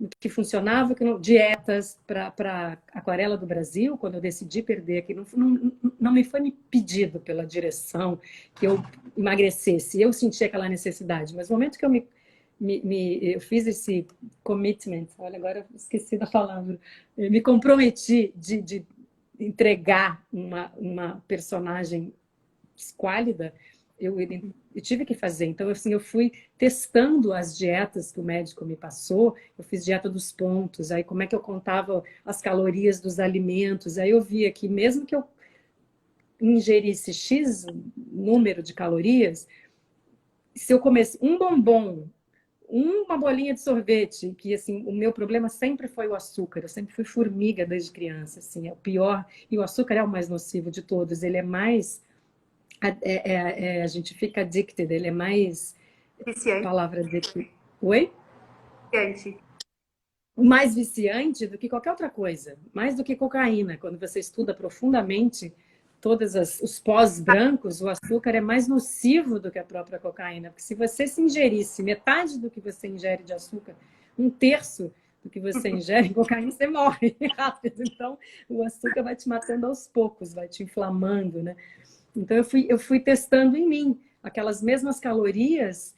O que funcionava, dietas para Aquarela do Brasil, quando eu decidi perder aqui, não me foi me pedido pela direção que eu emagrecesse. Eu senti aquela necessidade, mas no momento que eu fiz esse commitment, olha, agora eu esqueci da palavra, eu me comprometi de entregar uma personagem esquálida, eu tive que fazer. Então, assim, eu fui testando as dietas que o médico me passou. Eu fiz dieta dos pontos, aí como é que eu contava as calorias dos alimentos. Aí eu via que mesmo que eu ingerisse X número de calorias, se eu comesse um bombom, uma bolinha de sorvete, que assim, o meu problema sempre foi o açúcar. Eu sempre fui formiga desde criança, assim, é o pior. E o açúcar é o mais nocivo de todos. Ele é mais a gente fica addicted, ele é mais
Viciante.
palavra de oi?
Viciante.
Mais viciante do que qualquer outra coisa, mais do que cocaína. Quando você estuda profundamente todos os pós brancos, o açúcar é mais nocivo do que a própria cocaína, porque se você se ingerisse metade do que você ingere de açúcar, 1/3 do que você ingere em cocaína, você morre rápido. Então, o açúcar vai te matando aos poucos, vai te inflamando, né? Então, eu fui testando em mim aquelas mesmas calorias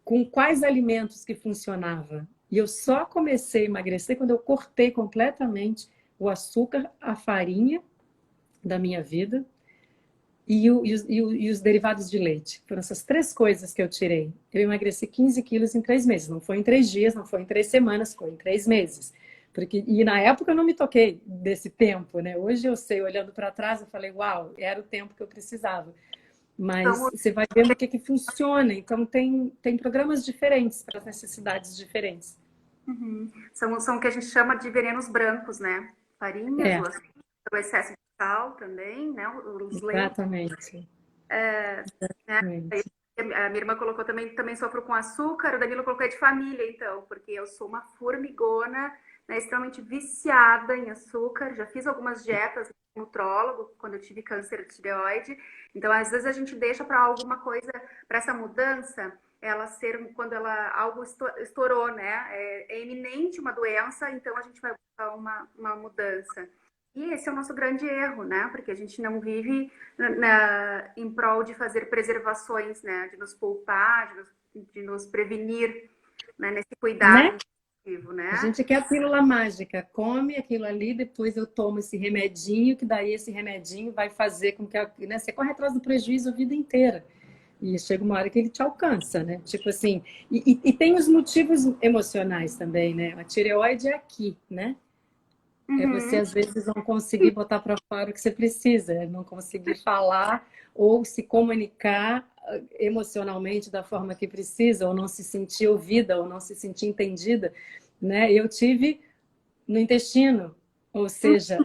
com quais alimentos que funcionava. E eu só comecei a emagrecer quando eu cortei completamente o açúcar, a farinha da minha vida e os derivados de leite. Foram essas 3 coisas que eu tirei. Eu emagreci 15 quilos em 3 meses. Não foi em 3 dias, não foi em 3 semanas, foi em 3 meses. E na época eu não me toquei desse tempo, né? Hoje eu sei, olhando para trás, eu falei, uau, era o tempo que eu precisava. Mas
Então,
você vai vendo o que funciona. Então, tem programas diferentes para necessidades diferentes.
são o que a gente chama de venenos brancos, né? Farinhas,
É,
o excesso de sal também, né? Os leites,
exatamente.
né?
Exatamente.
A minha irmã colocou também sofro com açúcar, o Danilo colocou é de família, então, porque eu sou uma formigona, né, extremamente viciada em açúcar, já fiz algumas dietas no nutrólogo quando eu tive câncer de tireoide, então às vezes a gente deixa para alguma coisa, para essa mudança, ela ser, quando algo estourou, né, é iminente uma doença, então a gente vai buscar uma mudança. E esse é o nosso grande erro, né? Porque a gente não vive em prol de fazer preservações, né? De nos poupar, de nos prevenir, né? Nesse cuidado
Né?
intensivo,
A
né?
gente quer a pílula mágica. Come aquilo ali, depois eu tomo esse remedinho, que daí esse remedinho vai fazer com que né, você corre atrás do prejuízo a vida inteira. E chega uma hora que ele te alcança, né? Tipo assim, e tem os motivos emocionais também, né? A tireoide é aqui, né? É você,
Uhum.
às vezes, não conseguir botar para fora o que você precisa, é não conseguir falar ou se comunicar emocionalmente da forma que precisa, ou não se sentir ouvida, ou não se sentir entendida, né? Eu tive no intestino, ou seja,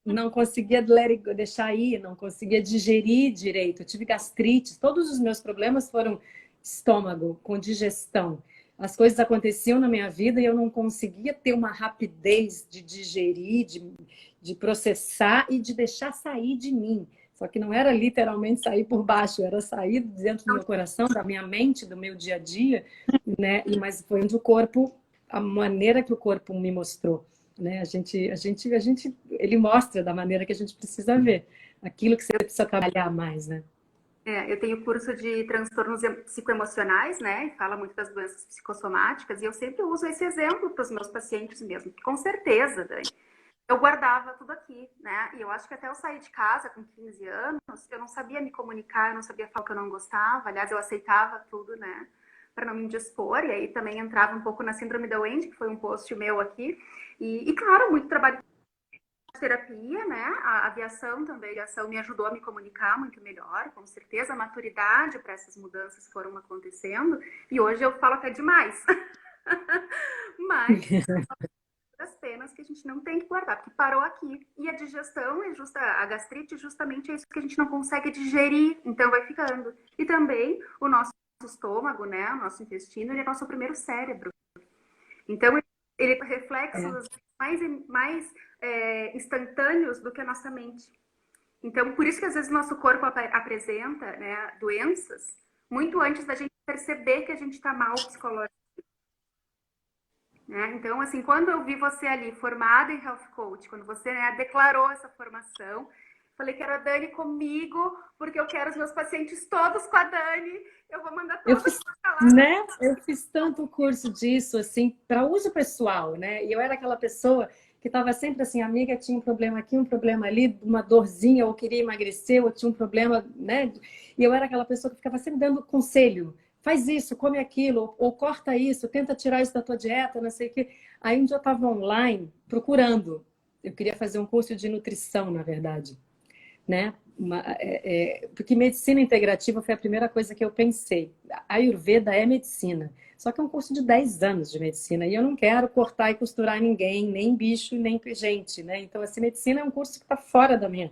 não conseguia deixar ir, não conseguia digerir direito. Eu tive gastrite, todos os meus problemas foram estômago, com digestão. As coisas aconteciam na minha vida e eu não conseguia ter uma rapidez de digerir, de processar e de deixar sair de mim. Só que não era literalmente sair por baixo, era sair dentro do meu coração, da minha mente, do meu dia a dia, né? Mas foi onde o corpo, a maneira que o corpo me mostrou, né? Ele mostra da maneira que a gente precisa ver, aquilo que você precisa trabalhar mais, né?
Eu tenho curso de transtornos psicoemocionais, né? E fala muito das doenças psicossomáticas, e eu sempre uso esse exemplo para os meus pacientes mesmo, que com certeza, Dani, eu guardava tudo aqui, né? E eu acho que até eu sair de casa com 15 anos, eu não sabia me comunicar, eu não sabia falar o que eu não gostava. Aliás, eu aceitava tudo, né? Para não me indispor. E aí também entrava um pouco na síndrome da Wendy, que foi um post meu aqui. E claro, muito trabalho de terapia, né? A aviação também, a aviação me ajudou a me comunicar muito melhor, com certeza. A maturidade para essas mudanças foram acontecendo. E hoje eu falo até demais. Mas das penas que a gente não tem que guardar, porque parou aqui. E a digestão é justa, a gastrite justamente é isso que a gente não consegue digerir, então vai ficando. E também o nosso estômago, né, o nosso intestino, ele é nosso primeiro cérebro. Então ele tem
É.
reflexos mais instantâneos do que a nossa mente. Então por isso que às vezes o nosso corpo apresenta, né, doenças muito antes da gente perceber que a gente está mal psicologicamente. Né? Então, assim, quando eu vi você ali formada em Health Coach, quando você, né, declarou essa formação, falei, quero a Dani comigo, porque eu quero os meus pacientes todos com a Dani, eu vou mandar
Eu
todos
fiz,
para lá.
né? Eu fiz tanto curso disso, assim, para uso pessoal, né? E eu era aquela pessoa que estava sempre assim, amiga, tinha um problema aqui, um problema ali, uma dorzinha, ou queria emagrecer, ou tinha um problema, né? E eu era aquela pessoa que ficava sempre dando conselho. Faz isso, come aquilo, ou corta isso, tenta tirar isso da tua dieta, não sei o quê. Aí um dia eu estava online procurando. Eu queria fazer um curso de nutrição, na verdade, né? Porque medicina integrativa foi a primeira coisa que eu pensei. A Ayurveda é medicina, só que é um curso de 10 anos de medicina e eu não quero cortar e costurar ninguém, nem bicho, nem gente, né? Então, assim, medicina é um curso que está fora da minha,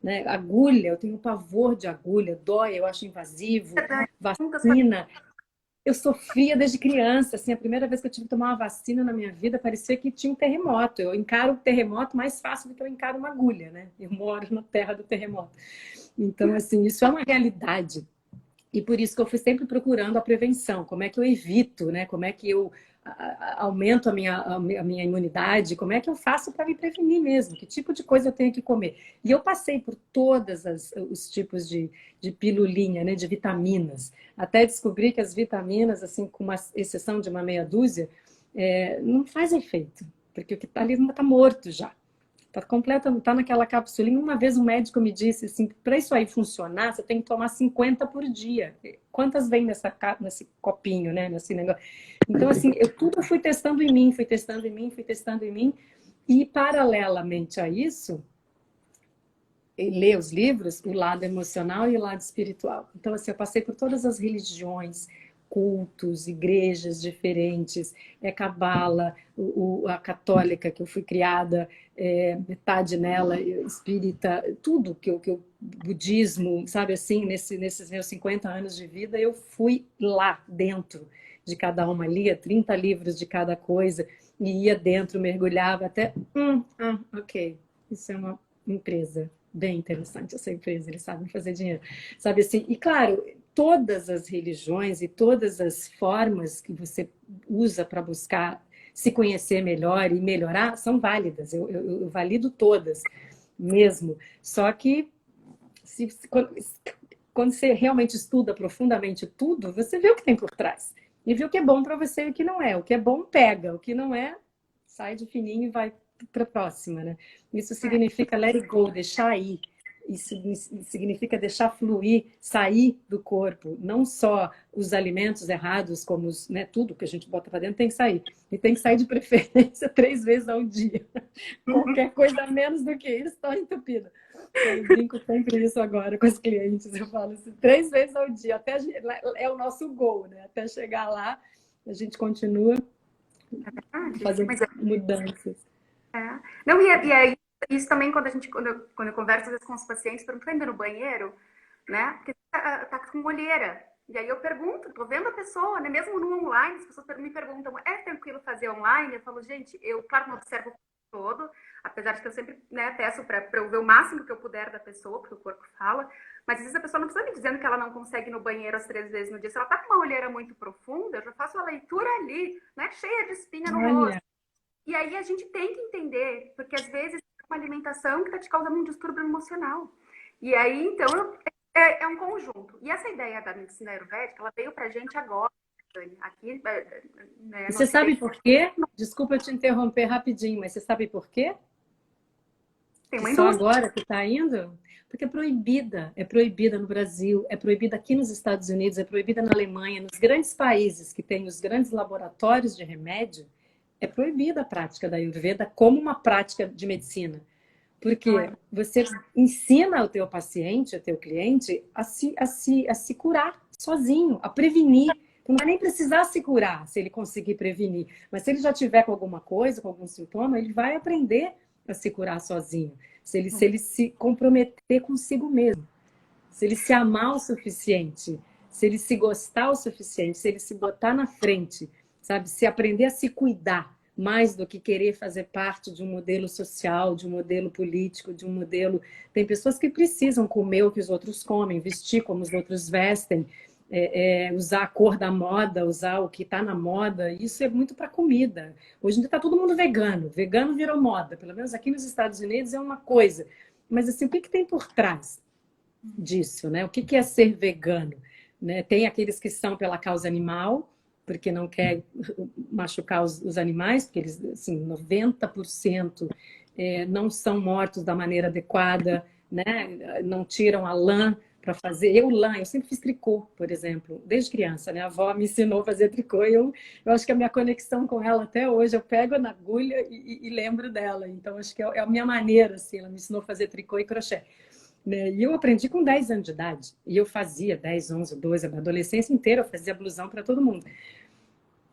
né? Agulha, eu tenho pavor de agulha, dói, eu acho invasivo, vacina. Eu sofria desde criança, assim, a primeira vez que eu tive que tomar uma vacina na minha vida, parecia que tinha um terremoto. Eu encaro o terremoto mais fácil do que eu encaro uma agulha, né? Eu moro na terra do terremoto. Então, assim, isso é uma realidade. E por isso que eu fui sempre procurando a prevenção, como é que eu evito, né? Como é que eu aumento a minha imunidade? Como é que eu faço para me prevenir mesmo? Que tipo de coisa eu tenho que comer? E eu passei por todos os tipos de pilulinha, né, de vitaminas, até descobri que as vitaminas, assim, com uma exceção de uma meia dúzia, não faz efeito, porque o que está ali está morto já. Está completa, está naquela capsulinha. Uma vez um médico me disse assim, para isso aí funcionar, você tem que tomar 50 por dia. Quantas vem nesse copinho, né? Nesse negócio. Então, assim, tudo fui testando em mim, fui testando em mim, fui testando em mim. E, paralelamente a isso, ler os livros, o lado emocional e o lado espiritual. Então, assim, eu passei por todas as religiões, cultos, igrejas diferentes, cabala, a católica que eu fui criada, metade nela, espírita, tudo budismo, sabe assim, nesses meus 50 anos de vida, eu fui lá dentro de cada uma, lia 30 livros de cada coisa, e ia dentro, mergulhava até, ok, isso é uma empresa bem interessante, essa empresa, eles sabem fazer dinheiro, sabe assim, e claro, todas as religiões e todas as formas que você usa para buscar se conhecer melhor e melhorar são válidas, eu valido todas mesmo, só que quando você realmente estuda profundamente tudo, você vê o que tem por trás. E vê o que é bom para você e o que não é. O que é bom, pega. O que não é, sai de fininho e vai para a próxima, né? Isso significa let it go, deixar ir. Isso significa deixar fluir, sair do corpo. Não só os alimentos errados, como né, tudo que a gente bota para dentro tem que sair. E tem que sair de preferência 3 vezes ao dia. Qualquer coisa menos do que isso está entupida. Eu brinco sempre isso agora com os clientes. Eu falo assim, 3 vezes ao dia. É o nosso gol, né? Até chegar lá, a gente continua fazendo mudanças.
Não, e aí, isso também quando eu converso às vezes com os pacientes, pergunto, tá indo no banheiro, né? Porque tá com olheira. E aí eu pergunto, tô vendo a pessoa, né? Mesmo no online, as pessoas me perguntam, é tranquilo fazer online? Eu falo, gente, eu, claro, não observo o corpo todo, apesar de que eu sempre, né, peço para eu ver o máximo que eu puder da pessoa, porque o corpo fala, mas às vezes a pessoa não precisa me dizendo que ela não consegue ir no banheiro as 3 vezes no dia. Se ela tá com uma olheira muito profunda, eu já faço a leitura ali, né? Cheia de espinha no rosto. E aí a gente tem que entender, porque às vezes é uma alimentação que está te causando um distúrbio emocional. E aí, então, é um conjunto. E essa ideia da medicina ayurvédica, ela veio pra gente agora, Dani, aqui, né,
Você sabe por quê? Desculpa te interromper rapidinho, mas você sabe por quê?
Tem
Que
uma
só
indústria.
agora que está indo? Porque é proibida no Brasil, é proibida aqui nos Estados Unidos, é proibida na Alemanha, nos grandes países que têm os grandes laboratórios de remédio, é proibida a prática da Ayurveda como uma prática de medicina. Porque você ensina o teu paciente, o teu cliente, a se curar sozinho, a prevenir. Não vai nem precisar se curar se ele conseguir prevenir. Mas se ele já tiver com alguma coisa, com algum sintoma, ele vai aprender a se curar sozinho. Se ele se comprometer consigo mesmo. Se ele se amar o suficiente, se ele se gostar o suficiente, se ele se botar na frente, sabe? Se aprender a se cuidar mais do que querer fazer parte de um modelo social, de um modelo político, de um modelo... Tem pessoas que precisam comer o que os outros comem, vestir como os outros vestem, usar a cor da moda, usar o que está na moda. Isso é muito para comida. Hoje em dia está todo mundo vegano. Vegano virou moda. Pelo menos aqui nos Estados Unidos é uma coisa. Mas assim, o que tem por trás disso, né? O que é ser vegano? Né? Tem aqueles que são pela causa animal, porque não quer machucar os animais, porque eles, assim, 90% não são mortos da maneira adequada, né? Não tiram a lã para fazer. Eu sempre fiz tricô, por exemplo, desde criança, né? A avó me ensinou a fazer tricô e eu acho que a minha conexão com ela até hoje, eu pego na agulha e lembro dela. Então, acho que é a minha maneira, assim, ela me ensinou a fazer tricô e crochê. E eu aprendi com 10 anos de idade. E eu fazia 10, 11, 12, a adolescência inteira eu fazia blusão para todo mundo.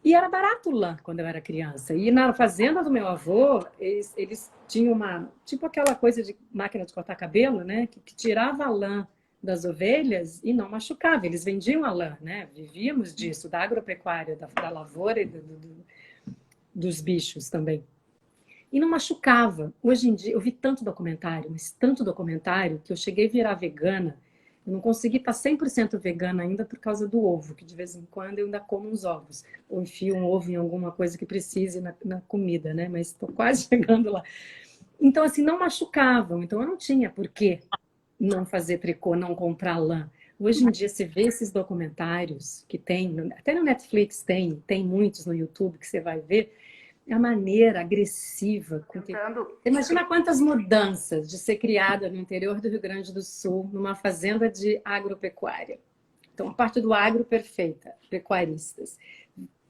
E era barato lã quando eu era criança. E na fazenda do meu avô, eles tinham tipo aquela coisa de máquina de cortar cabelo, né? Que tirava a lã das ovelhas e não machucava. Eles vendiam a lã, né? Vivíamos disso, da agropecuária, da lavoura e dos bichos também. E não machucava. Hoje em dia, eu vi tanto documentário, mas tanto documentário, que eu cheguei a virar vegana Eu não consegui estar 100% vegana ainda por causa do ovo, que de vez em quando eu ainda como uns ovos. Ou enfio um ovo em alguma coisa que precise na comida, né? Mas estou quase chegando lá. Então, assim, não machucavam. Então, eu não tinha por que não fazer tricô, não comprar lã. Hoje em dia, você vê esses documentários que tem, até no Netflix tem muitos no YouTube que você vai ver, a maneira agressiva com que... Imagina quantas mudanças de ser criada no interior do Rio Grande do Sul, numa fazenda de agropecuária. Então, a parte do agro perfeita, pecuaristas.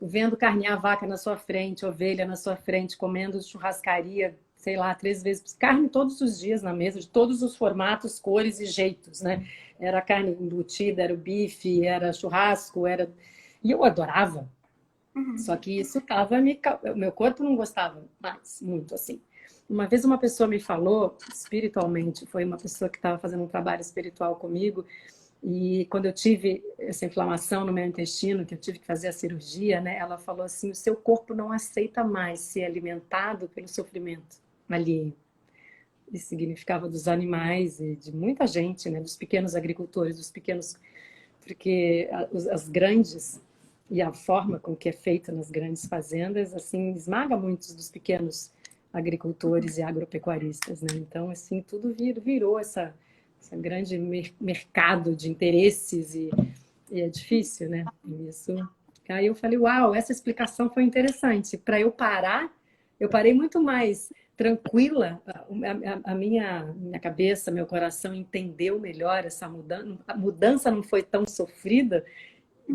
Vendo carnear vaca na sua frente, ovelha na sua frente, comendo churrascaria, sei lá, 3 vezes. Carne todos os dias na mesa, de todos os formatos, cores e jeitos, né? Era carne embutida, era o bife, era churrasco, era... E eu adorava. Só que isso tava o meu corpo não gostava mais muito assim. Uma vez uma pessoa me falou espiritualmente, foi uma pessoa que estava fazendo um trabalho espiritual comigo, e quando eu tive essa inflamação no meu intestino, que eu tive que fazer a cirurgia, né, ela falou assim: o seu corpo não aceita mais ser alimentado pelo sofrimento alheio. Isso significava dos animais e de muita gente, né, dos pequenos agricultores, dos pequenos, porque as grandes e a forma com que é feita nas grandes fazendas, assim, esmaga muitos dos pequenos agricultores e agropecuaristas, né? Então, assim, tudo virou essa grande mercado de interesses e é difícil, né? Isso. Aí eu falei, uau, essa explicação foi interessante. Para eu parar, eu parei muito mais tranquila, a minha cabeça, meu coração entendeu melhor essa mudança. A mudança não foi tão sofrida,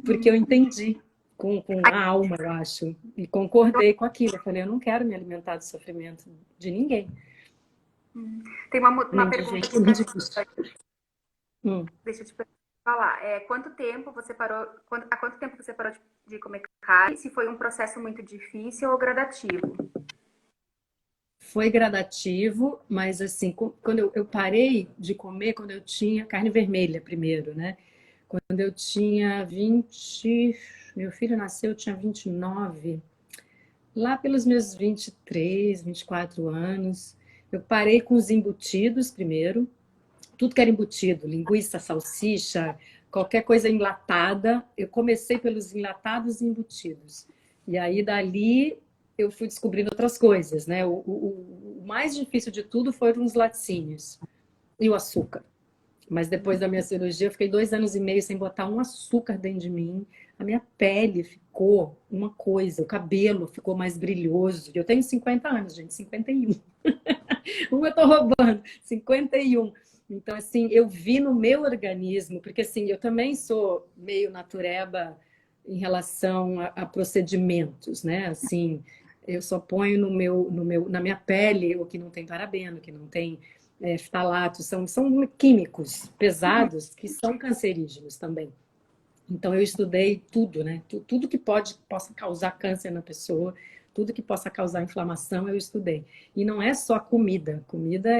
porque eu entendi com a alma, eu acho, e concordei com aquilo. Eu falei, eu não quero me alimentar do sofrimento de ninguém.
Tem uma pergunta que deixa eu te falar. Quanto tempo você parou? Há quanto tempo você parou de comer carne? Se foi um processo muito difícil ou gradativo?
Foi gradativo, mas assim, quando eu parei de comer, quando eu tinha carne vermelha primeiro, né? Quando eu tinha 20, meu filho nasceu, eu tinha 29. Lá pelos meus 23, 24 anos, eu parei com os embutidos primeiro, tudo que era embutido, linguiça, salsicha, qualquer coisa enlatada. Eu comecei pelos enlatados e embutidos. E aí, dali, eu fui descobrindo outras coisas, né? O mais difícil de tudo foram os laticínios e o açúcar. Mas depois da minha cirurgia, eu fiquei 2 anos e meio sem botar um açúcar dentro de mim. A minha pele ficou uma coisa, o cabelo ficou mais brilhoso. Eu tenho 50 anos, gente, 51. Eu tô roubando, 51. Então, assim, eu vi no meu organismo, porque assim, eu também sou meio natureba em relação a procedimentos, né? Assim, eu só ponho na minha pele o que não tem parabeno, que não tem ftalatos, são químicos pesados que são cancerígenos também. Então, eu estudei tudo, né? Tudo que possa causar câncer na pessoa, tudo que possa causar inflamação, eu estudei. E não é só comida. Comida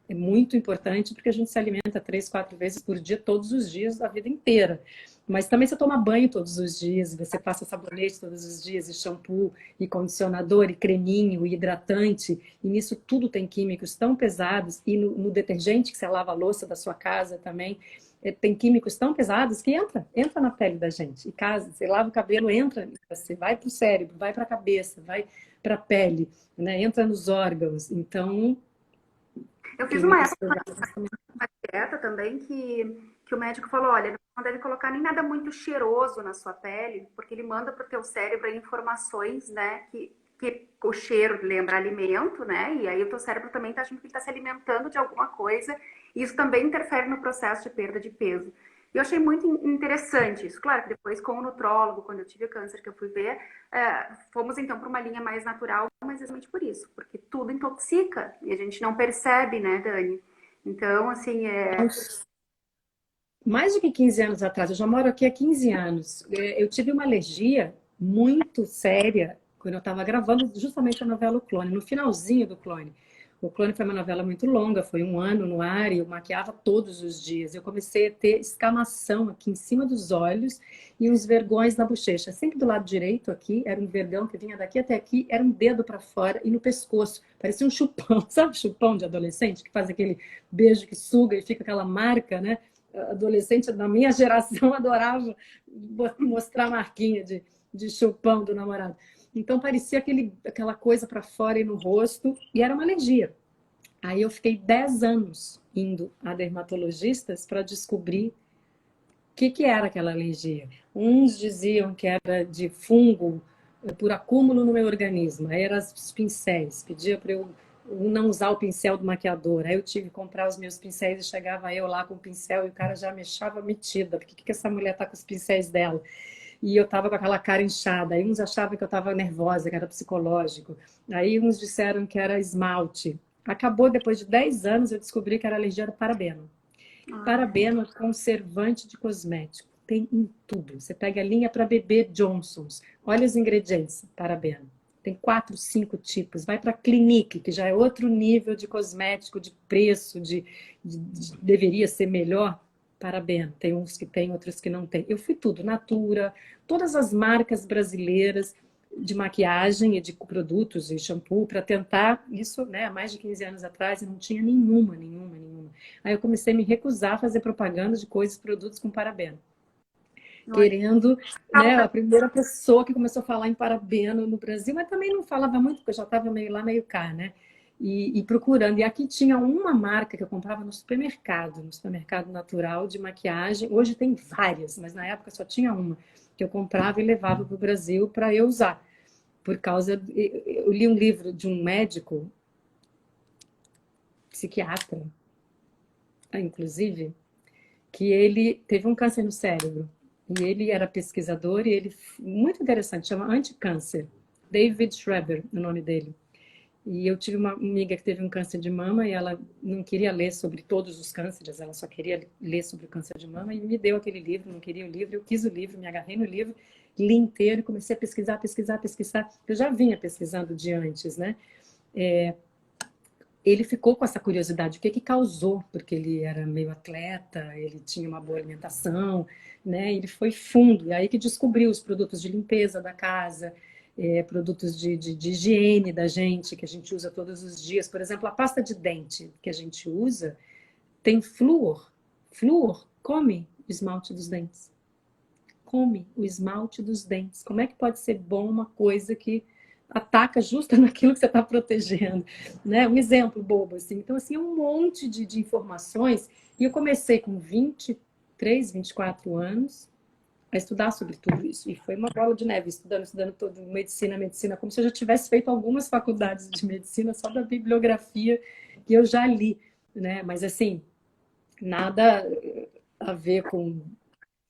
é muito importante porque a gente se alimenta 3, 4 vezes por dia, todos os dias da vida inteira. Mas também você toma banho todos os dias, você passa sabonete todos os dias, e shampoo, e condicionador, e creminho, e hidratante. E nisso tudo tem químicos tão pesados. E no detergente que você lava a louça da sua casa também, tem químicos tão pesados que entra na pele da gente. E casa, você lava o cabelo, entra, você vai para o cérebro, vai para a cabeça, vai para a pele, né? Entra nos órgãos. Então,
eu fiz uma dieta também que o médico falou, olha, não deve colocar nem nada muito cheiroso na sua pele, porque ele manda para o teu cérebro informações, né, que o cheiro lembra alimento, né, e aí o teu cérebro também está achando que ele está se alimentando de alguma coisa, e isso também interfere no processo de perda de peso. E eu achei muito interessante isso. Claro que depois, com o nutrólogo, quando eu tive o câncer que eu fui ver, fomos então para uma linha mais natural, mas exatamente por isso, porque tudo intoxica, e a gente não percebe, né, Dani? Então, assim,
mais do que 15 anos atrás, eu já moro aqui há 15 anos, eu tive uma alergia muito séria quando eu estava gravando justamente a novela O Clone, no finalzinho do Clone. O Clone foi uma novela muito longa, foi 1 ano no ar e eu maquiava todos os dias. Eu comecei a ter escamação aqui em cima dos olhos e uns vergões na bochecha. Sempre do lado direito aqui, era um vergão que vinha daqui até aqui, era um dedo para fora e no pescoço. Parecia um chupão, sabe chupão de adolescente que faz aquele beijo que suga e fica aquela marca, né? Adolescente da minha geração adorava mostrar a marquinha de chupão do namorado. Então parecia aquela coisa para fora e no rosto, e era uma alergia. Aí eu fiquei 10 anos indo a dermatologistas para descobrir o que era aquela alergia. Uns diziam que era de fungo por acúmulo no meu organismo, aí eram os pincéis, pedia para eu não usar o pincel do maquiador, aí eu tive que comprar os meus pincéis e chegava eu lá com o pincel e o cara já me achava metida, por que essa mulher tá com os pincéis dela? E eu estava com aquela cara inchada. Aí uns achavam que eu estava nervosa, que era psicológico. Aí uns disseram que era esmalte. Acabou, depois de 10 anos, eu descobri que era alergia ao parabeno. Parabeno é conservante de cosmético. Tem em tudo. Você pega a linha para bebê Johnson's. Olha os ingredientes. Parabeno. Tem 4, 5 tipos. Vai para a Clinique, que já é outro nível de cosmético, de preço, deveria ser melhor. Parabéns, tem uns que tem, outros que não tem. Eu fui tudo, Natura, todas as marcas brasileiras de maquiagem e de produtos e shampoo para tentar isso, né, há mais de 15 anos atrás, e não tinha nenhuma. Aí eu comecei a me recusar a fazer propaganda de coisas, produtos com parabeno. Querendo, né, a primeira pessoa que começou a falar em parabeno no Brasil, mas também não falava muito, porque eu já estava meio lá, meio cá, né? E procurando. E aqui tinha uma marca que eu comprava no supermercado natural de maquiagem. Hoje tem várias, mas na época só tinha uma que eu comprava e levava para o Brasil para eu usar. Por causa. Eu li um livro de um médico, psiquiatra, inclusive, que ele teve um câncer no cérebro. E ele era pesquisador e ele, muito interessante, chama Anticâncer. David Schreber, o nome dele. E eu tive uma amiga que teve um câncer de mama e ela não queria ler sobre todos os cânceres, ela só queria ler sobre o câncer de mama e me deu aquele livro, não queria o livro, eu quis o livro, me agarrei no livro, li inteiro e comecei a pesquisar. Eu já vinha pesquisando de antes, né? Ele ficou com essa curiosidade, o que causou, porque ele era meio atleta, ele tinha uma boa alimentação, né? Ele foi fundo, e aí que descobriu os produtos de limpeza da casa, produtos de higiene da gente, que a gente usa todos os dias. Por exemplo, a pasta de dente que a gente usa tem flúor. Flúor come o esmalte dos dentes. Come o esmalte dos dentes. Como é que pode ser bom uma coisa que ataca justo naquilo que você está protegendo, né? Um exemplo bobo, assim. Então, assim, um monte de informações. E eu comecei com 23, 24 anos a estudar sobre tudo isso. E foi uma bola de neve, estudando todo, medicina, como se eu já tivesse feito algumas faculdades de medicina só da bibliografia que eu já li, né? Mas, assim, nada a ver com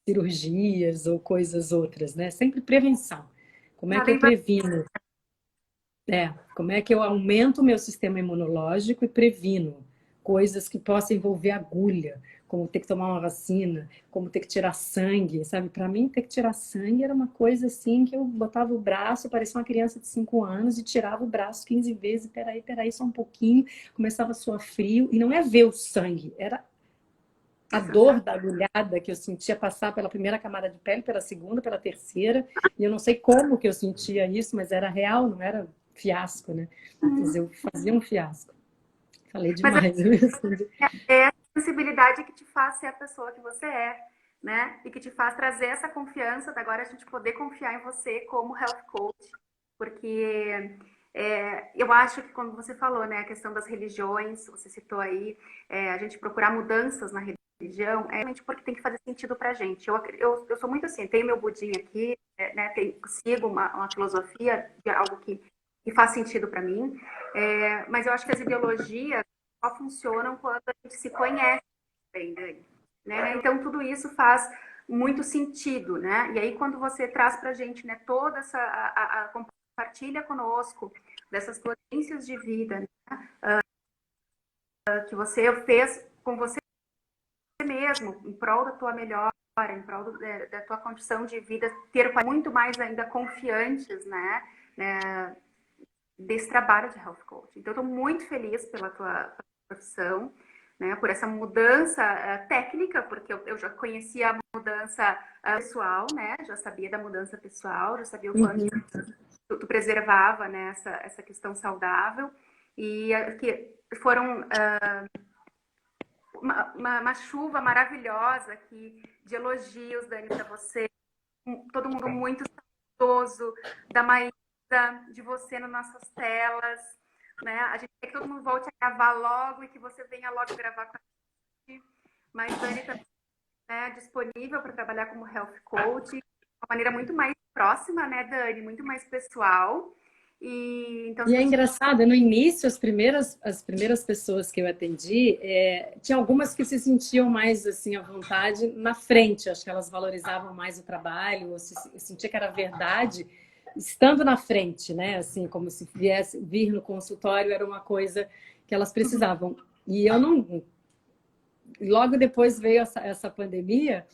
cirurgias ou coisas outras, né? Sempre prevenção. Como é que
Nada
eu previno? Como é que eu aumento o meu sistema imunológico e previno coisas que possam envolver agulha, como ter que tomar uma vacina, como ter que tirar sangue, sabe? Para mim, ter que tirar sangue era uma coisa assim que eu botava o braço, parecia uma criança de 5 anos e tirava o braço 15 vezes, peraí, só um pouquinho, começava a suar frio, e não é ver o sangue, era a dor da agulhada que eu sentia passar pela primeira camada de pele, pela segunda, pela terceira, e eu não sei como que eu sentia isso, mas era real, não era fiasco, né? Mas eu fazia um fiasco. Falei
Mas
demais.
é a sensibilidade que te faz ser a pessoa que você é, né? E que te faz trazer essa confiança da agora a gente poder confiar em você como health coach. Porque eu acho que, como você falou, né, a questão das religiões, você citou aí, a gente procurar mudanças na religião, é realmente porque tem que fazer sentido pra gente. Eu sou muito assim, tenho meu budinho aqui, né, sigo uma filosofia de algo que faz sentido para mim, mas eu acho que as ideologias só funcionam quando a gente se conhece bem, né? Então tudo isso faz muito sentido, né? E aí quando você traz pra gente, né, toda essa compartilha conosco dessas experiências de vida, né, que você fez com você mesmo, em prol da tua melhora, em prol da tua condição de vida, ter muito mais ainda confiantes, né? desse trabalho de health coach. Então, eu estou muito feliz pela tua profissão, né, por essa mudança técnica, porque eu já conhecia a mudança pessoal, né, já sabia da mudança pessoal, já sabia o quanto tu preservava, né, essa questão saudável, e que foram uma chuva maravilhosa aqui de elogios, Dani, para você, todo mundo muito saudoso, da Maísa, de você nas nossas telas, né? A gente quer que todo mundo volte a gravar logo e que você venha logo gravar com a gente. Mas Dani está, né, disponível para trabalhar como health coach, de uma maneira muito mais próxima, né, Dani? Muito mais pessoal. Então,
E é engraçado, no início, as primeiras pessoas que eu atendi, tinha algumas que se sentiam mais assim à vontade na frente, acho que elas valorizavam mais o trabalho, ou sentia que era verdade, estando na frente, né? Assim, como se vir no consultório era uma coisa que elas precisavam. E eu não. Logo depois veio essa pandemia.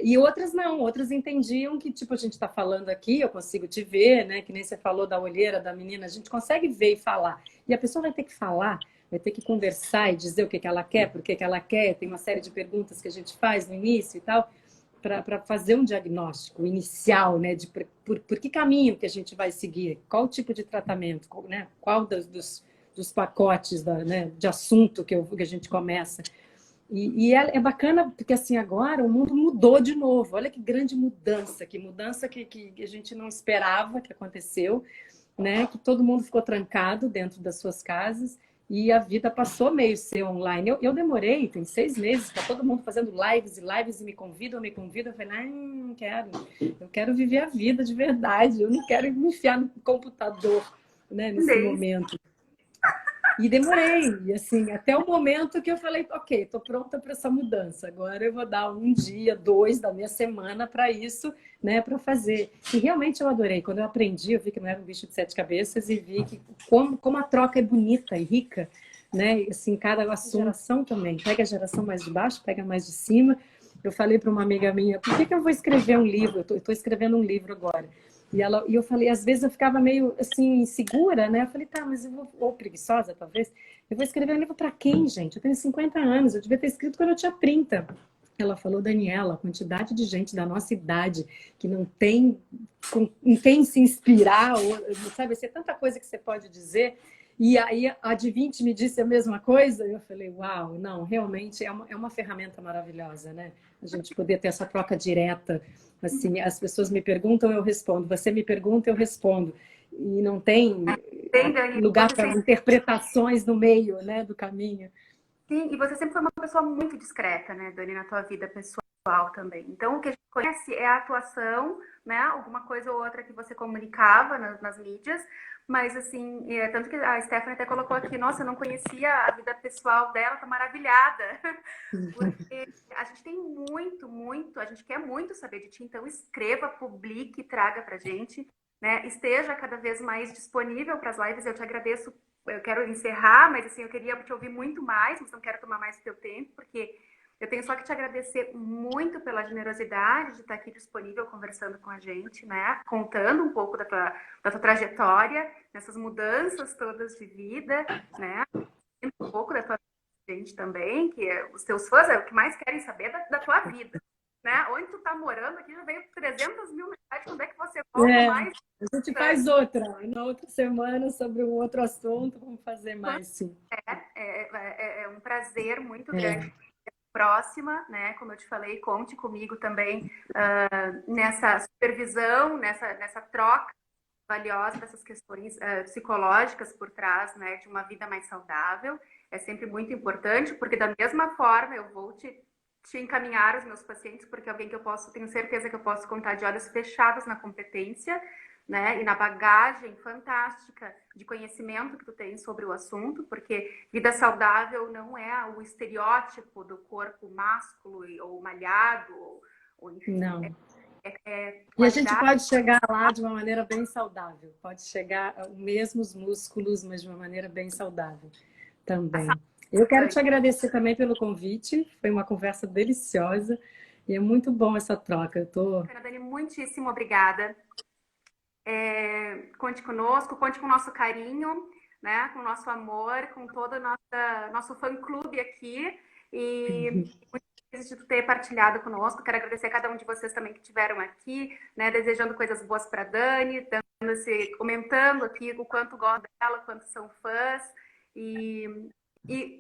E outras não, outras entendiam que, tipo, a gente está falando aqui, eu consigo te ver, né? Que nem você falou da olheira da menina, a gente consegue ver e falar. E a pessoa vai ter que falar, vai ter que conversar e dizer o que ela quer, por que ela quer. Tem uma série de perguntas que a gente faz no início e tal, para fazer um diagnóstico inicial, né? De por que caminho que a gente vai seguir, qual tipo de tratamento, né? Qual dos pacotes né, de assunto que a gente começa. E é bacana porque assim agora o mundo mudou de novo. Olha que grande mudança, que a gente não esperava que aconteceu, né? Que todo mundo ficou trancado dentro das suas casas e a vida passou meio a ser online. Eu demorei, tem 6 meses, tá todo mundo fazendo lives e lives e me convidam. Eu falei, não quero. Eu quero viver a vida de verdade. Eu não quero me enfiar no computador, né? Nesse momento. E demorei, e assim, até o momento que eu falei, ok, estou pronta para essa mudança. Agora eu vou dar 1 dia, 2 da minha semana para isso, né, para fazer. E realmente eu adorei. Quando eu aprendi, eu vi que não era um bicho de 7 cabeças e vi que como a troca é bonita e rica, né? E, assim, cada geração também. Pega a geração mais de baixo, pega mais de cima. Eu falei para uma amiga minha, por que eu vou escrever um livro? Eu estou escrevendo um livro agora. E eu falei, às vezes eu ficava meio assim, insegura, né? Eu falei, tá, mas eu vou, ou preguiçosa, talvez. Eu vou escrever um livro para quem, gente? Eu tenho 50 anos, eu devia ter escrito quando eu tinha 30. Ela falou, Daniela, a quantidade de gente da nossa idade que não tem em quem se inspirar, ou, sabe, assim, é tanta coisa que você pode dizer. E aí a de 20 me disse a mesma coisa, e eu falei, uau, não, realmente é uma ferramenta maravilhosa, né? A gente poder ter essa troca direta. Assim, as pessoas me perguntam, eu respondo. Você me pergunta, eu respondo. E não tem lugar para interpretações no meio, né, do caminho.
Sim, e você sempre foi uma pessoa muito discreta, né, Dani, na tua vida pessoal também. Então, o que a gente conhece é a atuação, né, alguma coisa ou outra que você comunicava nas mídias, mas assim, tanto que a Stephanie até colocou aqui, nossa, eu não conhecia a vida pessoal dela, tô maravilhada. Porque a gente tem a gente quer muito saber de ti, então escreva, publique, traga pra gente, né? Esteja cada vez mais disponível para as lives. Eu te agradeço. Eu quero encerrar, mas assim, eu queria te ouvir muito mais, mas não quero tomar mais o teu tempo, porque eu tenho só que te agradecer muito pela generosidade de estar aqui disponível conversando com a gente, né? Contando um pouco da tua trajetória, nessas mudanças todas de vida, né? Um pouco da tua gente também, que os teus fãs é o que mais querem saber da tua vida, né? Onde tu tá morando aqui já veio 300 mil mensagens, quando é que você volta mais?
A gente faz outra, na outra semana, sobre um outro assunto, vamos fazer mais, sim.
É um prazer muito grande. Próxima, né? Como eu te falei, conte comigo também nessa supervisão, nessa troca valiosa dessas questões psicológicas por trás, né, de uma vida mais saudável. É sempre muito importante, porque da mesma forma eu vou te encaminhar os meus pacientes, porque é alguém que tenho certeza que eu posso contar de olhos fechados na competência, né, e na bagagem fantástica de conhecimento que tu tens sobre o assunto, porque vida saudável não é o estereótipo do corpo másculo ou malhado, ou enfim.
Não. E a gente pode chegar lá de uma maneira bem saudável. Pode chegar aos mesmos músculos, mas de uma maneira bem saudável também. Eu quero te agradecer também pelo convite. Foi uma conversa deliciosa e é muito bom essa troca.
Dani, muitíssimo obrigada. Conte conosco, conte com o nosso carinho, né? Com o nosso amor, com todo o nosso fã-clube aqui. E muito feliz de tu ter partilhado conosco. Quero agradecer a cada um de vocês também que estiveram aqui, né? Desejando coisas boas para Dani, comentando aqui o quanto gostam dela, o quanto são fãs. E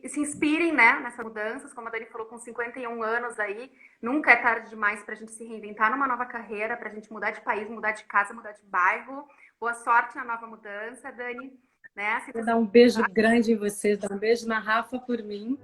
se inspirem, né, nessas mudanças, como a Dani falou, com 51 anos aí, nunca é tarde demais para a gente se reinventar numa nova carreira, para a gente mudar de país, mudar de casa, mudar de bairro. Boa sorte na nova mudança, Dani. Né?
Vou dar um beijo grande em vocês, dar um beijo na Rafa por mim.